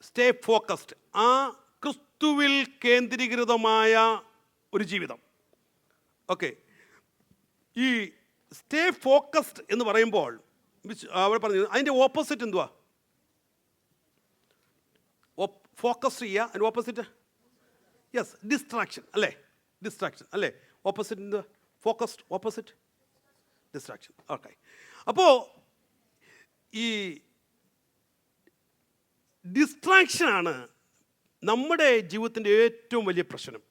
സ്റ്റേ ഫോക്കസ്ഡ്. ആ ക്രിസ്തുവിൽ കേന്ദ്രീകൃതമായ ഒരു ജീവിതം. ഓക്കെ. ഈ സ്റ്റേ ഫോക്കസ്ഡ് എന്ന് പറയുമ്പോൾ അവിടെ പറഞ്ഞു, അതിൻ്റെ ഓപ്പോസിറ്റ് എന്തുവാ? ഫോക്കസ് ചെയ്യുക. അതിൻ്റെ ഓപ്പോസിറ്റ് യെസ്, ഡിസ്ട്രാക്ഷൻ അല്ലേ? ഡിസ്ട്രാക്ഷൻ അല്ലേ? ഓപ്പോസിറ്റ് എന്തുവാ? Focused, opposite distraction. ഓക്കെ. അപ്പോൾ ഈ ഡിസ്ട്രാക്ഷനാണ് നമ്മുടെ ജീവിതത്തിൻ്റെ ഏറ്റവും വലിയ പ്രശ്നം.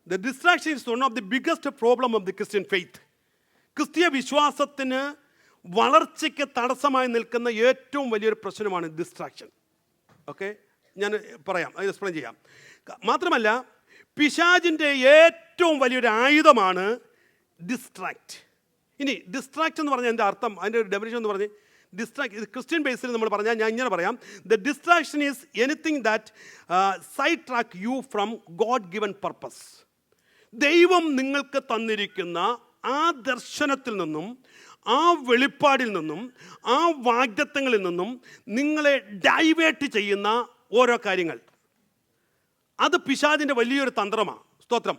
The distraction is one of the biggest problem of the Christian faith. ക്രിസ്തീയ വിശ്വാസത്തിന് വളർച്ചയ്ക്ക് തടസ്സമായി നിൽക്കുന്ന ഏറ്റവും വലിയൊരു പ്രശ്നമാണ് ഡിസ്ട്രാക്ഷൻ. ഓക്കെ, ഞാൻ പറയാം, അത് എക്സ്പ്ലെയിൻ ചെയ്യാം. മാത്രമല്ല, പിശാചിൻ്റെ ഏറ്റവും വലിയൊരു ആയുധമാണ് ഡിസ്ട്രാക്റ്റ്. ഇനി ഡിസ്ട്രാക്റ്റ് എന്ന് പറഞ്ഞാൽ എൻ്റെ അർത്ഥം, അതിൻ്റെ ഒരു ഡെഫിനിഷൻ എന്ന് പറഞ്ഞ്, ഡിസ്ട്രാക്ട് ഇത് ക്രിസ്ത്യൻ ബേസിൽ നമ്മൾ പറഞ്ഞാൽ ഞാൻ ഇങ്ങനെ പറയാം, the distraction is anything that side track you from God given purpose. ദൈവം നിങ്ങൾക്ക് തന്നിരിക്കുന്ന ആ ദർശനത്തിൽ നിന്നും, ആ വെളിപ്പാടിൽ നിന്നും, ആ വാഗ്ദത്തങ്ങളിൽ നിന്നും നിങ്ങളെ ഡൈവേർട്ട് ചെയ്യുന്ന ഓരോ കാര്യങ്ങൾ, അത് പിശാചിൻ്റെ വലിയൊരു തന്ത്രമാണ്. സ്തോത്രം.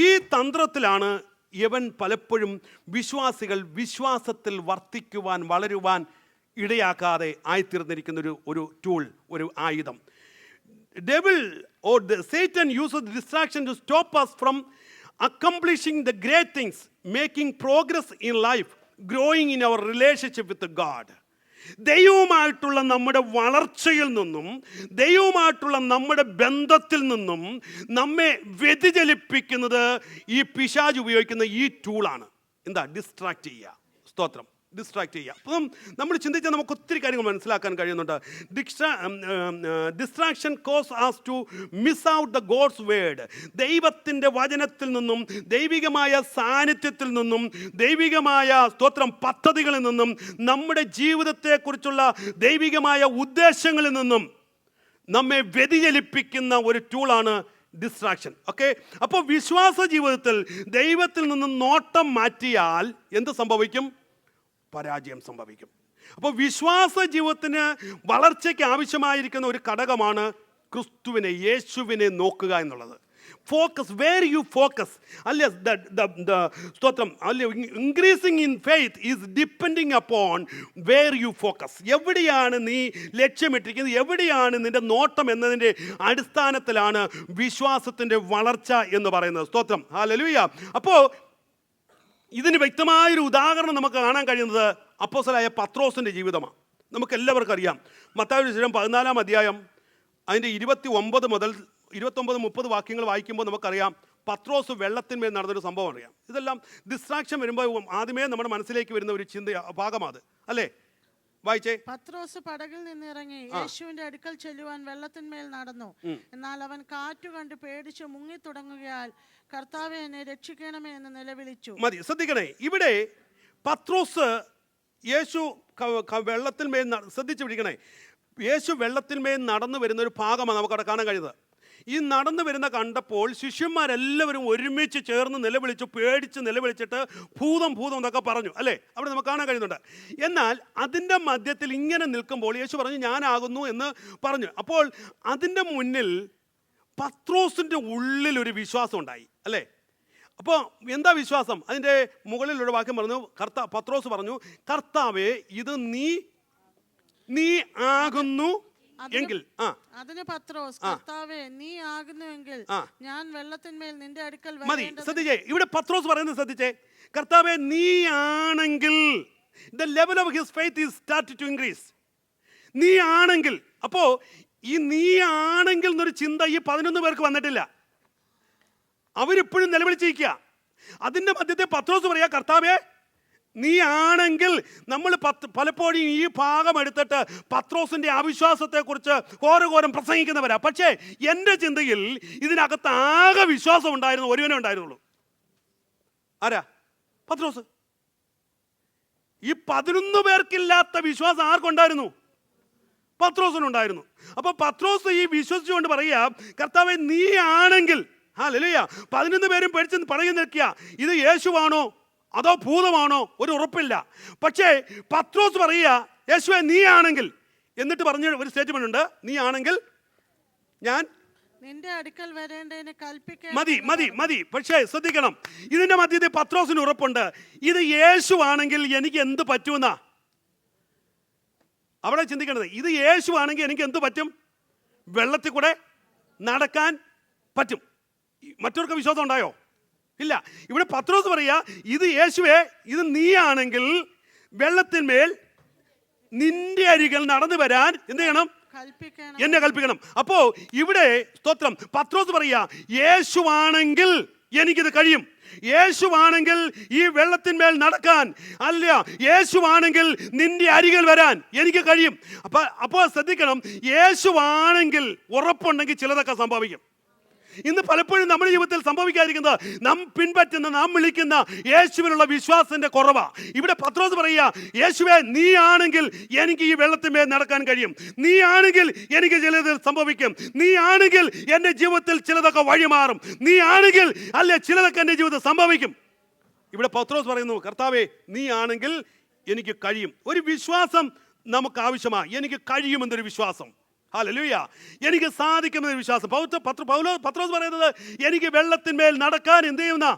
ഈ തന്ത്രത്തിലാണ് ഇവൻ പലപ്പോഴും വിശ്വാസികൾ വിശ്വാസത്തിൽ വർത്തിക്കുവാൻ, വളരുവാൻ ഇടയാക്കാതെ ആയിത്തീർന്നിരിക്കുന്ന ഒരു ടൂൾ, ഒരു ആയുധം. Devil or Satan uses distraction to stop us from accomplishing the great things, making progress in life, growing in our relationship with God. ദൈവവുമായിട്ടുള്ള നമ്മുടെ വളർച്ചയിൽ നിന്നും, ദൈവവുമായിട്ടുള്ള നമ്മുടെ ബന്ധത്തിൽ നിന്നും നമ്മെ വ്യതിചലിപ്പിക്കുന്നത് ഈ പിശാച് ഉപയോഗിക്കുന്ന ഈ ടൂളാണ്. എന്താ? ഡിസ്ട്രാക്ട് ചെയ്യുക. സ്തോത്രം. ഡിസ്ട്രാക്ട് ചെയ്യുക. അപ്പം നമ്മൾ ചിന്തിച്ചാൽ നമുക്ക് ഒത്തിരി കാര്യങ്ങൾ മനസ്സിലാക്കാൻ കഴിയുന്നുണ്ട്. Distraction cause us to miss out the God's word. ദൈവത്തിൻ്റെ വചനത്തിൽ നിന്നും, ദൈവികമായ സാന്നിധ്യത്തിൽ നിന്നും, ദൈവികമായ സ്തോത്രം പദ്ധതികളിൽ നിന്നും, നമ്മുടെ ജീവിതത്തെക്കുറിച്ചുള്ള ദൈവികമായ ഉദ്ദേശങ്ങളിൽ നിന്നും നമ്മെ വ്യതിചലിപ്പിക്കുന്ന ഒരു ടൂളാണ് ഡിസ്ട്രാക്ഷൻ. ഓക്കെ. അപ്പോൾ വിശ്വാസ ജീവിതത്തിൽ ദൈവത്തിൽ നിന്നും നോട്ടം മാറ്റിയാൽ എന്ത് സംഭവിക്കും? പരാജയം സംഭവിക്കും. അപ്പോൾ വിശ്വാസ ജീവിതത്തിന് വളർച്ചയ്ക്ക് ആവശ്യമായിരിക്കുന്ന ഒരു ഘടകമാണ് ക്രിസ്തുവിനെ, യേശുവിനെ നോക്കുക എന്നുള്ളത്. Focus, where you focus. അല്ലെ, സ്തോത്രം, അല്ലെ, increasing in faith is depending upon where you focus. എവിടെയാണ് നീ ലക്ഷ്യമിട്ടിരിക്കുന്നത്, എവിടെയാണ് നിന്റെ നോട്ടം എന്നതിൻ്റെ അടിസ്ഥാനത്തിലാണ് വിശ്വാസത്തിൻ്റെ വളർച്ച എന്ന് പറയുന്നത്. സ്തോത്രം. ഹല്ലേലൂയ. അപ്പോൾ ഇതിന് വ്യക്തമായൊരു ഉദാഹരണം നമുക്ക് കാണാൻ കഴിയുന്നത് അപ്പോസ്തലനായ പത്രോസിൻ്റെ ജീവിതമാണ്. നമുക്ക് എല്ലാവർക്കും അറിയാം. മത്തായിയുടെ സുവിശേഷം 14-ാം അധ്യായം അതിൻ്റെ 29 മുതൽ 29-30 വാക്യങ്ങൾ വായിക്കുമ്പോൾ നമുക്കറിയാം പത്രോസ് വെള്ളത്തിന്മേൽ നടന്നൊരു സംഭവം അറിയാം. ഇതെല്ലാം ഡിസ്ട്രാക്ഷൻ വരുമ്പോൾ ആദ്യമേ നമ്മുടെ മനസ്സിലേക്ക് വരുന്ന ഒരു ഭാഗമാണ്, അല്ലേ? വായിച്ചേ.
പത്രോസ് പടകിൽ നിന്നിറങ്ങി യേശുവിന്റെ അടുക്കൽ ചെല്ലുവാൻ വെള്ളത്തിന്മേൽ നടന്നു. എന്നാൽ അവൻ കാറ്റു കണ്ട് പേടിച്ച് മുങ്ങി തുടങ്ങുകയാൽ കർത്താവേ, എന്നെ രക്ഷിക്കണമേ എന്ന് നിലവിളിച്ചു.
മതി, ശ്രദ്ധിക്കണേ. ഇവിടെ പത്രോസ് യേശു വെള്ളത്തിന്മേൽ, ശ്രദ്ധിച്ചു പിടിക്കണേ, യേശു വെള്ളത്തിന്മേൽ നടന്നു വരുന്ന ഒരു ഭാഗമാണ് നമുക്കവിടെ കാണാൻ കഴിയുന്നത്. ഈ നടന്നു വരുന്ന കണ്ടപ്പോൾ ശിഷ്യന്മാരെല്ലാവരും ഒരുമിച്ച് ചേർന്ന് നിലവിളിച്ചു, പേടിച്ച് നിലവിളിച്ചിട്ട് ഭൂതം ഭൂതം എന്നൊക്കെ പറഞ്ഞു, അല്ലേ? അവിടെ നമുക്ക് കാണാൻ കഴിയുന്നുണ്ട്. എന്നാൽ അതിൻ്റെ മധ്യത്തിൽ ഇങ്ങനെ നിൽക്കുമ്പോൾ യേശു പറഞ്ഞു, ഞാനാകുന്നു എന്ന് പറഞ്ഞു. അപ്പോൾ അതിൻ്റെ മുന്നിൽ പത്രോസിൻ്റെ ഉള്ളിൽ ഒരു വിശ്വാസം ഉണ്ടായി, അല്ലേ? അപ്പോൾ എന്താ വിശ്വാസം? അതിൻ്റെ മുകളിലൊരു വാക്യം പറഞ്ഞു, പത്രോസ് പറഞ്ഞു, കർത്താവേ ഇത് നീ ആകുന്നു എങ്കിൽ.
അതിന് പത്രോസ്, കർത്താവേ നീ ആകുന്നുവെങ്കിൽ ഞാൻ വെള്ളത്തിന്മേൽ നിന്റെ അടുക്കൽ
മതി. ശ്രദ്ധിച്ചേ, ഇവിടെ പത്രോസ് പറയുന്നത് ശ്രദ്ധിച്ചേ, കർത്താവേ നീ ആണെങ്കിൽ. The level of his faith is started to increase. നീ ആണെങ്കിൽ. അപ്പോൾ ഈ നീ ആണെങ്കിൽ എന്നൊരു ചിന്ത ഈ 11 പേർക്ക് വന്നിട്ടില്ല. അവരിപ്പോഴും നിലവിളിച്ചിരിക്കുക. അതിൻ്റെ മധ്യത്തെ പത്രോസ് പറയാ, കർത്താവേ നീ ആണെങ്കിൽ. നമ്മൾ പലപ്പോഴും ഈ ഭാഗം എടുത്തിട്ട് പത്രോസിന്റെ അവിശ്വാസത്തെക്കുറിച്ച് ഘോരഘോരം പ്രസംഗിക്കുന്നവരാ. പക്ഷേ എൻ്റെ ചിന്തയിൽ ഇതിനകത്ത് ആകെ വിശ്വാസം ഉണ്ടായിരുന്നു ഒരുവനെ ഉണ്ടായിരുന്നുള്ളൂ. ആരാ? പത്രോസ്. ഈ 11 പേർക്കില്ലാത്ത വിശ്വാസം ആർക്കുണ്ടായിരുന്നു? പത്രോസിനുണ്ടായിരുന്നു. അപ്പൊ പത്രോസ് ഈ വിശ്വസിച്ചുകൊണ്ട് പറയുക, കർത്താവേ നീ ആണെങ്കിൽ. ഹല്ലേലൂയ. 11 പേരും പേടിച്ച് പറയുന്ന നിൽക്കുക, ഇത് യേശുവാണോ അതോ ഭൂതമാണോ ഒരു ഉറപ്പില്ല. പക്ഷേ പത്രോസ് പറയുക, യേശുവേ നീ ആണെങ്കിൽ. എന്നിട്ട് പറഞ്ഞ ഒരു സ്റ്റേറ്റ്മെന്റ് ഉണ്ട്, നീ ആണെങ്കിൽ ഞാൻ
നിന്റെ അടുക്കൽ വരേണ്ടതിന് കൽപ്പിക്കണം.
മതി. പക്ഷേ ശ്രദ്ധിക്കണം, ഇതിന്റെ മധ്യത്തിൽ പത്രോസിന് ഉറപ്പുണ്ട്, ഇത് യേശു ആണെങ്കിൽ എനിക്ക് എന്ത് പറ്റുമെന്നാ അവിടെ ചിന്തിക്കേണ്ടത്. ഇത് യേശു ആണെങ്കിൽ എനിക്ക് എന്ത് പറ്റും? വെള്ളത്തിൽ കൂടെ നടക്കാൻ പറ്റും. മറ്റവർക്ക് വിശ്വാസം ഉണ്ടായോ? ഇല്ല. ഇവിടെ പത്രോസ് പറയാ, ഇത് യേശുവേ ഇത് നീ ആണെങ്കിൽ വെള്ളത്തിന്മേൽ നിന്റെ അരികിൽ നടന്നു വരാൻ എന്ത് ചെയ്യണം? എന്നെ കൽപ്പിക്കണം. അപ്പോ ഇവിടെ സ്തോത്രം, പത്രോസ് പറയാ, യേശുവാണെങ്കിൽ എനിക്കിത് കഴിയും. യേശുവാണെങ്കിൽ ഈ വെള്ളത്തിന്മേൽ നടക്കാൻ, അല്ല യേശുവാണെങ്കിൽ നിന്റെ അരികിൽ വരാൻ എനിക്ക് കഴിയും. അപ്പോൾ ശ്രദ്ധിക്കണം, യേശുവാണെങ്കിൽ ഉറപ്പുണ്ടെങ്കിൽ ചിലതൊക്കെ സംഭവിക്കും. ഇന്ന് പലപ്പോഴും നമ്മുടെ ജീവിതത്തിൽ സംഭവിക്കാതിരിക്കുന്നത് നാം പിൻപറ്റുന്ന, നാം വിളിക്കുന്ന യേശുവിനുള്ള വിശ്വാസത്തിന്റെ കുറവാ. ഇവിടെ പത്രോസ് പറയുക, യേശുവേ നീ ആണെങ്കിൽ എനിക്ക് ഈ വെള്ളത്തിന്മേൽ നടക്കാൻ കഴിയും. നീ ആണെങ്കിൽ എനിക്ക് ചിലത് സംഭവിക്കും. നീ ആണെങ്കിൽ എൻ്റെ ജീവിതത്തിൽ ചിലതൊക്കെ വഴിമാറും. നീ ആണെങ്കിൽ അല്ലെ ചിലതൊക്കെ എൻ്റെ ജീവിതത്തിൽ സംഭവിക്കും. ഇവിടെ പത്രോസ് പറയുന്നു, കർത്താവേ നീ ആണെങ്കിൽ എനിക്ക് കഴിയും. ഒരു വിശ്വാസം നമുക്ക് ആവശ്യമാണ്. എനിക്ക് കഴിയുമെന്നൊരു വിശ്വാസം. ഹല്ലേലൂയ. എനിക്ക് സാധിക്കുമെന്നൊരു വിശ്വാസം. പത്രോസ് പറയുന്നത്, എനിക്ക് വെള്ളത്തിന്മേൽ നടക്കാൻ എന്ത് ചെയ്യുന്ന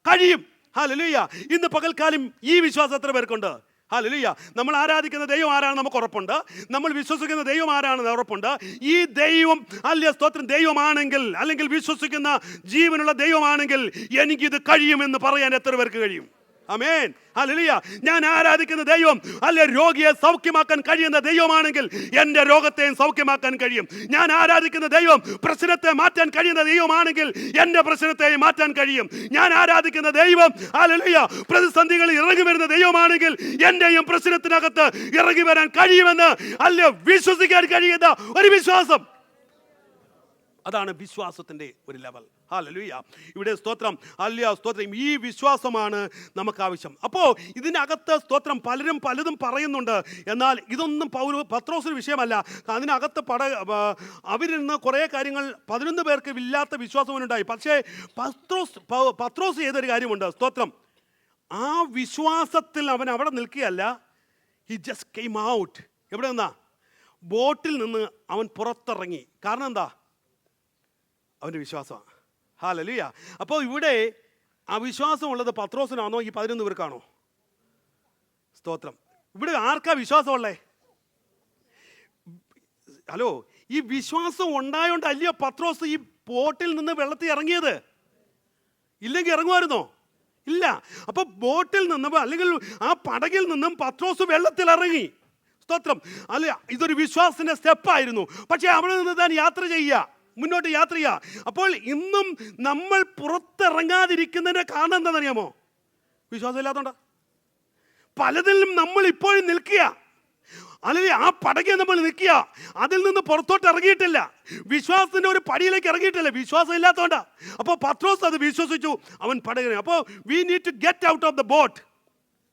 കഴിയും. ഹല്ലേലൂയ. ഇന്ന് പകൽക്കാലം ഈ വിശ്വാസം എത്ര പേർക്കുണ്ട്? ഹല്ലേലൂയ. നമ്മൾ ആരാധിക്കുന്ന ദൈവം ആരാണെന്ന് നമുക്ക് ഉറപ്പുണ്ട്. നമ്മൾ വിശ്വസിക്കുന്ന ദൈവം ആരാണെന്ന് ഉറപ്പുണ്ട്. ഈ ദൈവം അല്ലെ സ്തോത്രം ദൈവമാണെങ്കിൽ, അല്ലെങ്കിൽ വിശ്വസിക്കുന്ന ജീവനുള്ള ദൈവമാണെങ്കിൽ എനിക്കിത് കഴിയുമെന്ന് പറയാൻ എത്ര പേർക്ക് കഴിയും? ആമേൻ. ഹല്ലേലൂയ. ഞാൻ ആരാധിക്കുന്ന ദൈവം അല്ലെ രോഗിയെ സൗഖ്യമാക്കാൻ കഴിയുന്ന ദൈവമാണെങ്കിൽ എൻ്റെ രോഗത്തെയും സൗഖ്യമാക്കാൻ കഴിയും. ഞാൻ ആരാധിക്കുന്ന ദൈവം പ്രശ്നത്തെ മാറ്റാൻ കഴിയുന്ന ദൈവമാണെങ്കിൽ എൻ്റെ പ്രശ്നത്തെയും മാറ്റാൻ കഴിയും. ഞാൻ ആരാധിക്കുന്ന ദൈവം ഹല്ലേലൂയ പ്രതിസന്ധികളിൽ ഇറങ്ങി വരുന്ന ദൈവമാണെങ്കിൽ എൻ്റെയും പ്രശ്നത്തിനകത്ത് ഇറങ്ങി വരാൻ കഴിയുമെന്ന് അല്ലെ വിശ്വസിക്കാൻ കഴിയുന്ന ഒരു വിശ്വാസം. അതാണ് വിശ്വാസത്തിൻ്റെ ഒരു ലെവൽ. ഹല്ലേലൂയ. ഇവിടെ സ്തോത്രം ഹല്ലേലൂയ സ്തോത്രം, ഈ വിശ്വാസമാണ് നമുക്ക് ആവശ്യം. അപ്പോൾ ഇതിനകത്ത് സ്തോത്രം പലതും പറയുന്നുണ്ട്. എന്നാൽ ഇതൊന്നും പത്രോസിന് വിഷയമല്ല. അതിനകത്ത് അവരിൽ നിന്ന് കുറേ കാര്യങ്ങൾ 11 പേർക്ക് ഇല്ലാത്ത വിശ്വാസമുണ്ടായി. പക്ഷേ പത്രോസ് ചെയ്തൊരു കാര്യമുണ്ട്. സ്തോത്രം, ആ വിശ്വാസത്തിൽ അവൻ അവിടെ നിൽക്കുകയല്ല. He just came out. എവിടെ നിന്നാ? ബോട്ടിൽ നിന്ന് അവൻ പുറത്തിറങ്ങി. കാരണം എന്താ? അവൻ്റെ വിശ്വാസമാണ്. ഹല്ലേലൂയ. അപ്പോൾ ഇവിടെ അവിശ്വാസമുള്ളത് പത്രോസിനാണോ ഈ 11 പേർക്കാണോ? സ്തോത്രം. ഇവിടെ ആർക്കാ വിശ്വാസമുള്ളേ? ഹലോ, ഈ വിശ്വാസം ഉണ്ടായോണ്ടല്ലയോ പത്രോസ് ഈ ബോട്ടിൽ നിന്ന് വെള്ളത്തിൽ ഇറങ്ങിയത്? ഇല്ലെങ്കിൽ ഇറങ്ങുമായിരുന്നോ? ഇല്ല. അപ്പൊ ബോട്ടിൽ നിന്നും അല്ലെങ്കിൽ ആ പടകിൽ നിന്നും പത്രോസ് വെള്ളത്തിൽ ഇറങ്ങി. സ്തോത്രം. അല്ല, ഇതൊരു വിശ്വാസത്തിന്റെ സ്റ്റെപ്പായിരുന്നു. പക്ഷെ അവിടെ നിന്ന് താൻ യാത്ര ചെയ്യുക, മുന്നോട്ട് യാത്ര ചെയ്യുക. അപ്പോൾ ഇന്നും നമ്മൾ പുറത്തിറങ്ങാതിരിക്കുന്നതിന്റെ കാരണം എന്താണെന്നറിയാമോ? വിശ്വാസം ഇല്ലാത്തതുകൊണ്ടാ. പലതിലും നമ്മൾ ഇപ്പോഴും നിൽക്കുക, അല്ലെങ്കിൽ ആ പടകെ നമ്മൾ നിൽക്കുക, അതിൽ നിന്ന് പുറത്തോട്ട് ഇറങ്ങിയിട്ടില്ല. വിശ്വാസത്തിന്റെ ഒരു പടിയിലേക്ക് ഇറങ്ങിയിട്ടില്ല, വിശ്വാസം ഇല്ലാത്തതുകൊണ്ടാ. അപ്പോൾ പത്രോസ് അത് വിശ്വസിച്ചു, അവൻ പടകിനെ. അപ്പോൾ we need to get out of the boat.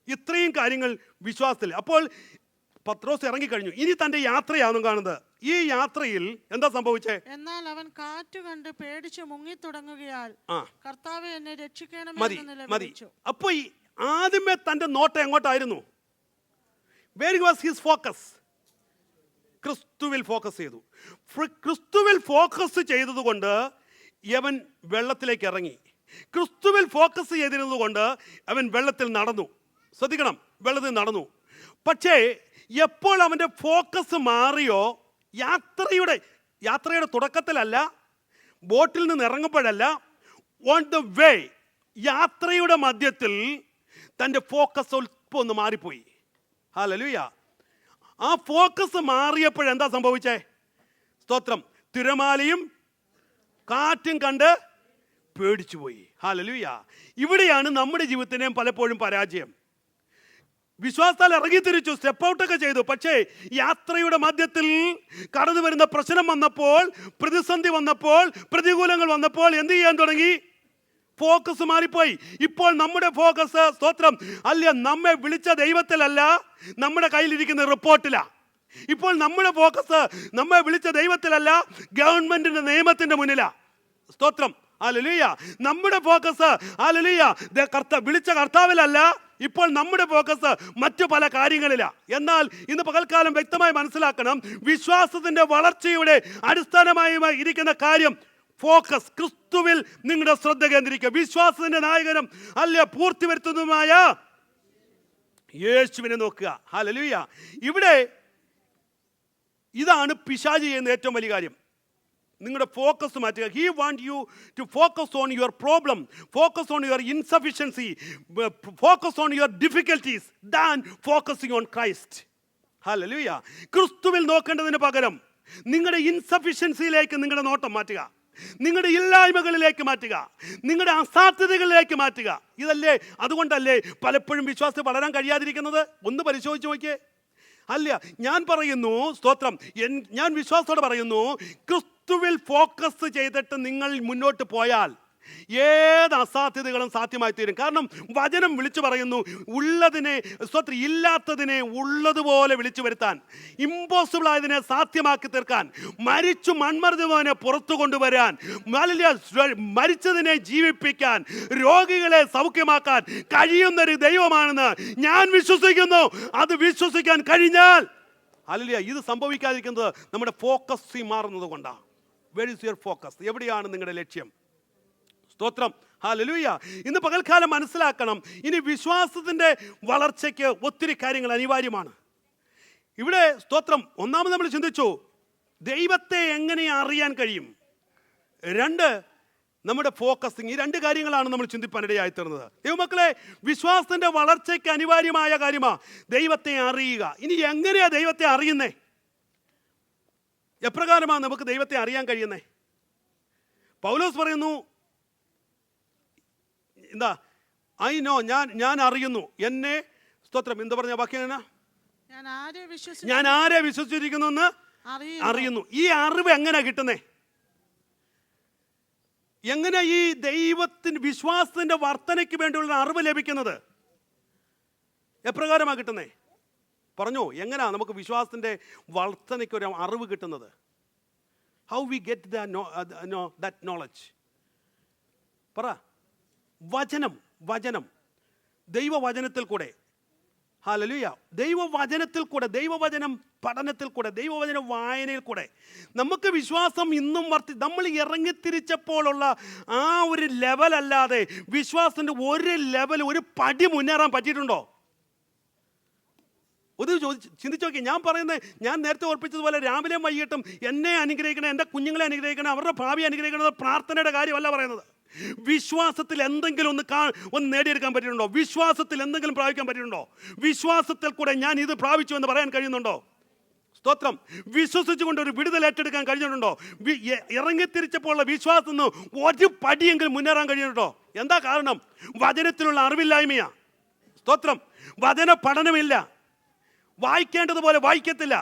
ഇത്രയും കാര്യങ്ങൾ വിശ്വാസത്തിൽ. അപ്പോൾ പത്രോസ് ഇറങ്ങിക്കഴിഞ്ഞു. ഇനി തന്റെ യാത്രയാണ് കാണുന്നത്. ഈ യാത്രയിൽ എന്താ സംഭവിച്ചേ?
എന്നാൽ അവൻ കാറ്റ് കണ്ട് പേടിച്ച് മുങ്ങി തുടങ്ങുകയാൽ കർത്താവേ എന്നെ രക്ഷിക്കണമേ എന്ന് നിലവിളിച്ചു.
അപ്പൊ ആദ്യമേ തന്റെ നോട്ടം എങ്ങോട്ടായിരുന്നു? Where was his focus? ക്രിസ്തുവിൽ ഫോക്കസ് ചെയ്തു. ക്രിസ്തുവിൽ ഫോക്കസ് ചെയ്തതുകൊണ്ട് യവൻ വെള്ളത്തിലേക്ക് ഇറങ്ങി. ക്രിസ്തുവിൽ ഫോക്കസ് ചെയ്തിരുന്നത് കൊണ്ട് അവൻ വെള്ളത്തിൽ നടന്നു. ശ്രദ്ധിക്കണം, വെള്ളത്തിൽ നടന്നു. പക്ഷേ എപ്പോൾ അവൻ്റെ ഫോക്കസ് മാറിയോ, യാത്രയുടെ തുടക്കത്തിലല്ല, ബോട്ടിൽ നിന്ന് ഇറങ്ങുമ്പോഴല്ല, ഓൺ ദ വേ, യാത്രയുടെ മധ്യത്തിൽ തൻ്റെ ഫോക്കസ് സ്വല്പം ഒന്ന് മാറിപ്പോയി. ഹല്ലേലൂയ. ആ ഫോക്കസ് മാറിയപ്പോഴെന്താ സംഭവിച്ചേ? സ്തോത്രം. തിരമാലയും കാറ്റും കണ്ട് പേടിച്ചു പോയി. ഹല്ലേലൂയ. ഇവിടെയാണ് നമ്മുടെ ജീവിതത്തിനെയും പലപ്പോഴും പരാജയം. വിശ്വാസത്താൽ ഇറങ്ങി തിരിച്ചു, സ്റ്റെപ്പ് ഔട്ടൊക്കെ ചെയ്തു. പക്ഷേ യാത്രയുടെ മധ്യത്തിൽ കടന്നു വരുന്ന പ്രശ്നം വന്നപ്പോൾ, പ്രതിസന്ധി വന്നപ്പോൾ, പ്രതികൂലങ്ങൾ വന്നപ്പോൾ എന്ത് ചെയ്യാൻ തുടങ്ങി? ഫോക്കസ് മാറിപ്പോയി. ഇപ്പോൾ നമ്മുടെ ഫോക്കസ്, സ്തോത്രം, അല്ല, നമ്മെ വിളിച്ച ദൈവത്തിലല്ല, നമ്മുടെ കയ്യിലിരിക്കുന്ന റിപ്പോർട്ടിലാണ്. ഇപ്പോൾ നമ്മുടെ ഫോക്കസ് നമ്മെ വിളിച്ച ദൈവത്തിലല്ല, ഗവൺമെന്റിന്റെ നിയമത്തിന്റെ മുന്നിലാണ്. സ്തോത്രം. ഹല്ലേലൂയ. നമ്മുടെ ഫോക്കസ്, ഹല്ലേലൂയ, വിളിച്ച കർത്താവിലല്ല, ഇപ്പോൾ നമ്മുടെ ഫോക്കസ് മറ്റു പല കാര്യങ്ങളിലാണ്. എന്നാൽ ഇന്ന് പകൽക്കാലം വ്യക്തമായി മനസ്സിലാക്കണം, വിശ്വാസത്തിന്റെ വളർച്ചയുടെ അടിസ്ഥാനമായി ഇരിക്കുന്ന കാര്യം ഫോക്കസ്. ക്രിസ്തുവിൽ നിങ്ങളുടെ ശ്രദ്ധ കേന്ദ്രീകരിക്കുക. വിശ്വാസത്തിന്റെ നായകനും അല്ല പൂർത്തി വരുത്തുന്നതുമായ യേശുവിനെ നോക്കുക. ഹല്ലേലൂയ. ഇവിടെ ഇതാണ് പിശാച് ചെയ്യുന്ന ഏറ്റവും വലിയ കാര്യം. നിങ്ങളുടെ ഫോക്കസ് മാറ്റുക. He want you to focus on your problem, focus on your insufficiency, focus on your difficulties than focusing on Christ. Hallelujah. ക്രിസ്തുവിൽ നോക്കേണ്ടതിന് പകരം നിങ്ങളുടെ ഇൻസഫിഷ്യൻസിയിലേക്ക് നിങ്ങളുടെ നോട്ടം മാറ്റുക, നിങ്ങളുടെ ഇല്ലായ്മകളിലേക്ക് മാറ്റുക, നിങ്ങളുടെ അസാധ്യതകളിലേക്ക് മാറ്റുക. ഇതല്ലേ, അതുകൊണ്ടല്ലേ പലപ്പോഴും വിശ്വാസത്തിൽ വളരാൻ കഴിയാതിരിക്കുന്നത്? ഒന്ന് പരിശോധിച്ച് നോക്കിയേ. അല്ല, ഞാൻ പറയുന്നു, സ്തോത്രം, ഞാൻ വിശ്വാസത്തോടെ പറയുന്നു, ക്രിസ്തുവിൽ ഫോക്കസ് ചെയ്തിട്ട് നിങ്ങൾ മുന്നോട്ട് പോയാൽ ഏത് അസാധ്യതകളും സാധ്യമായി തീരും. കാരണം വചനം വിളിച്ചു പറയുന്നു, ഉള്ളതിനെ, സ്തോത്രം, ഇല്ലാത്തതിനെ ഉള്ളതുപോലെ വിളിച്ചു വരുത്താൻ, ഇമ്പോസിബിൾ ആയതിനെ സാധ്യമാക്കി തീർക്കാൻ, മരിച്ചു മൺമറിഞ്ഞവനെ പുറത്തു കൊണ്ടുവരാൻ, മരിച്ചതിനെ ജീവിപ്പിക്കാൻ, രോഗികളെ സൗഖ്യമാക്കാൻ കഴിയുന്നൊരു ദൈവമാണെന്ന് ഞാൻ വിശ്വസിക്കുന്നു. അത് വിശ്വസിക്കാൻ കഴിഞ്ഞാൽ, ഹല്ലേലൂയ, ഇത് സംഭവിക്കാതിരിക്കുന്നത് നമ്മുടെ ഫോക്കസ് മാറുന്നത് കൊണ്ടാണ്. Were is your focus? എവിടെയാണ് നിങ്ങളുടെ ലക്ഷ്യം? സ്തോത്രം. ഹല്ലേലൂയ. ഇന്ന് പകൽക്കാലം മനസ്സിലാക്കണം, ഇനി വിശ്വാസത്തിൻ്റെ വളർച്ചയ്ക്ക് ഒത്തിരി കാര്യങ്ങൾ അനിവാര്യമാണ്. ഇവിടെ സ്തോത്രം, ഒന്നാമത് നമ്മൾ ചിന്തിച്ചു ദൈവത്തെ എങ്ങനെ അറിയാൻ കഴിയും. രണ്ട്, നമ്മുടെ ഫോക്കസിങ്. ഈ രണ്ട് കാര്യങ്ങളാണ് നമ്മൾ ചിന്തിപ്പാനിടയായി തീർന്നത്. ദൈവമക്കളെ, വിശ്വാസത്തിൻ്റെ വളർച്ചയ്ക്ക് അനിവാര്യമായ കാര്യമാണ് ദൈവത്തെ അറിയുക. ഇനി എങ്ങനെയാ ദൈവത്തെ അറിയുന്നേ? എപ്രകാരമാണ് നമുക്ക് ദൈവത്തെ അറിയാൻ കഴിയുന്നേ? പൗലോസ് പറയുന്നു, എന്താ? ഐ നോ, ഞാൻ അറിയുന്നു എന്നെ, സ്തോത്രം, എന്താ പറഞ്ഞ വാക്യം? ഞാൻ ആരെ വിശ്വസിച്ചിരിക്കുന്നു എന്ന് അറിയുന്നു. ഈ അറിവ് എങ്ങനെ കിട്ടുന്നേ? എങ്ങനെ ഈ ദൈവത്തിന്, വിശ്വാസത്തിന്റെ വർധനയ്ക്ക് വേണ്ടിയുള്ള അറിവ് ലഭിക്കുന്നത്? എപ്രകാരമാണ് കിട്ടുന്നേ? പറഞ്ഞു, എങ്ങനെയാ നമുക്ക് വിശ്വാസത്തിന്റെ വർധനയ്ക്ക് ഒരു അറിവ് കിട്ടുന്നത്? How we get that knowledge? പറ. വചനം, ദൈവവചനത്തിൽ കൂടെ. ഹല്ലേലൂയ. ദൈവവചനത്തിൽ കൂടെ, ദൈവവചനം പഠനത്തിൽ കൂടെ, ദൈവവചന വായനയിൽ കൂടെ നമുക്ക് വിശ്വാസം ഇന്നും നമ്മൾ ഇറങ്ങിത്തിരിച്ചപ്പോഴുള്ള ആ ഒരു ലെവലല്ലാതെ വിശ്വാസത്തിൻ്റെ ഒരു ലെവൽ, ഒരു പടി മുന്നേറാൻ പറ്റിയിട്ടുണ്ടോ? ഒന്ന് ചിന്തിച്ചു നോക്കി. ഞാൻ പറയുന്നത്, ഞാൻ നേരത്തെ ഓർപ്പിച്ചതുപോലെ രാവിലെയും വൈകിട്ടും എന്നെ അനുഗ്രഹിക്കണം, എൻ്റെ കുഞ്ഞുങ്ങളെ അനുഗ്രഹിക്കണം, അവരുടെ ഭാവി അനുഗ്രഹിക്കണം, പ്രാർത്ഥനയുടെ കാര്യമല്ല പറയുന്നത്. വിശ്വാസത്തിൽ എന്തെങ്കിലും ഒന്ന് നേടിയെടുക്കാൻ പറ്റിയിട്ടുണ്ടോ? വിശ്വാസത്തിൽ എന്തെങ്കിലും പ്രാപിക്കാൻ പറ്റിയിട്ടുണ്ടോ? വിശ്വാസത്തിൽ കൂടെ ഞാൻ ഇത് പ്രാപിച്ചു എന്ന് പറയാൻ കഴിയുന്നുണ്ടോ? സ്തോത്രം. വിശ്വസിച്ചുകൊണ്ട് ഒരു വിടുതൽ ഏറ്റെടുക്കാൻ കഴിഞ്ഞിട്ടുണ്ടോ? ഇറങ്ങിത്തിരിച്ചപ്പോഴുള്ള വിശ്വാസത്തിൽ നിന്ന് ഒരു പടിയെങ്കിലും മുന്നേറാൻ കഴിയുന്നുണ്ടോ? എന്താ കാരണം? വചനത്തിലുള്ള അറിവില്ലായ്മയാ. സ്തോത്രം. വചന പഠനമില്ല. വായിക്കേണ്ടതുപോലെ വായിക്കത്തില്ല.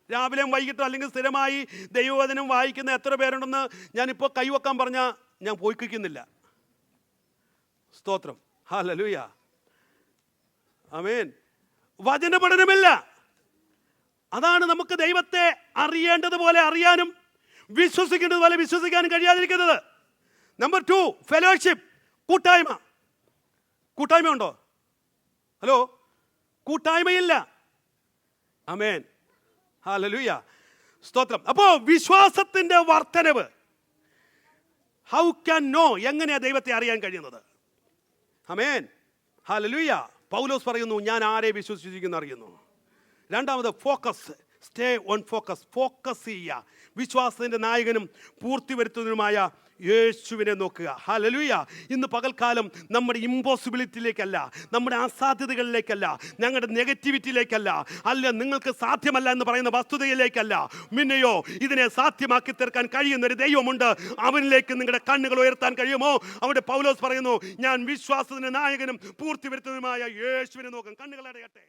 രാവിലെയും വൈകിട്ടും അല്ലെങ്കിൽ സ്ഥിരമായി ദൈവവചനം വായിക്കുന്ന എത്ര പേരുണ്ടെന്ന് ഞാനിപ്പോൾ കൈവക്കാൻ പറഞ്ഞാൽ ഞാൻ പോയിക്കുന്നില്ല. സ്തോത്രം. ഹല്ലേലൂയ. ആമേൻ. വചന പഠനമില്ല. അതാണ് നമുക്ക് ദൈവത്തെ അറിയേണ്ടതുപോലെ അറിയാനും വിശ്വസിക്കേണ്ടതുപോലെ വിശ്വസിക്കാനും കഴിയാതിരിക്കുന്നത്. നമ്പർ 2, ഫെലോഷിപ്പ്, കൂട്ടായ്മ. കൂട്ടായ്മ ഉണ്ടോ? ഹലോ, കൂട്ടായ്മയില്ല. ആമേൻ. ഹല്ലേലൂയ. സ്തോത്രം. അപ്പോൾ വിശ്വാസത്തിൻ്റെ വർധനവ്, ഹൗ ക്യാൻ നോ, എങ്ങനെയാ ദൈവത്തെ അറിയാൻ കഴിയുന്നത്? ആമേൻ, ഹല്ലേലൂയ. പൗലോസ് പറയുന്നു, ഞാൻ ആരെ വിശ്വസിച്ചിരിക്കുന്നു അറിയുന്നു. രണ്ടാമത് focus, stay on focus. Focus ചെയ്യുക. വിശ്വാസത്തിൻ്റെ നായകനും പൂർത്തി വരുത്തുന്നതിനുമായ യേശുവിനെ നോക്കുക. ഹല്ലേലൂയ. ഇന്ന് പകൽക്കാലം നമ്മുടെ ഇമ്പോസിബിലിറ്റിയിലേക്കല്ല, നമ്മുടെ അസാധ്യതകളിലേക്കല്ല, ഞങ്ങളുടെ നെഗറ്റിവിറ്റിയിലേക്കല്ല, അല്ല നിങ്ങൾക്ക് സാധ്യമല്ല എന്ന് പറയുന്ന വസ്തുതയിലേക്കല്ല, പിന്നെയോ ഇതിനെ സാധ്യമാക്കി തീർക്കാൻ കഴിയുന്ന ഒരു ദൈവമുണ്ട്. അവനിലേക്ക് നിങ്ങളുടെ കണ്ണുകൾ ഉയർത്താൻ കഴിയുമോ? അവിടെ പൗലോസ് പറയുന്നു, ഞാൻ വിശ്വാസത്തിന്റെ നായകനും പൂർത്തി വരുത്തുന്നതിനുമായ യേശുവിനെ നോക്കും. കണ്ണുകൾ അടയട്ടെ.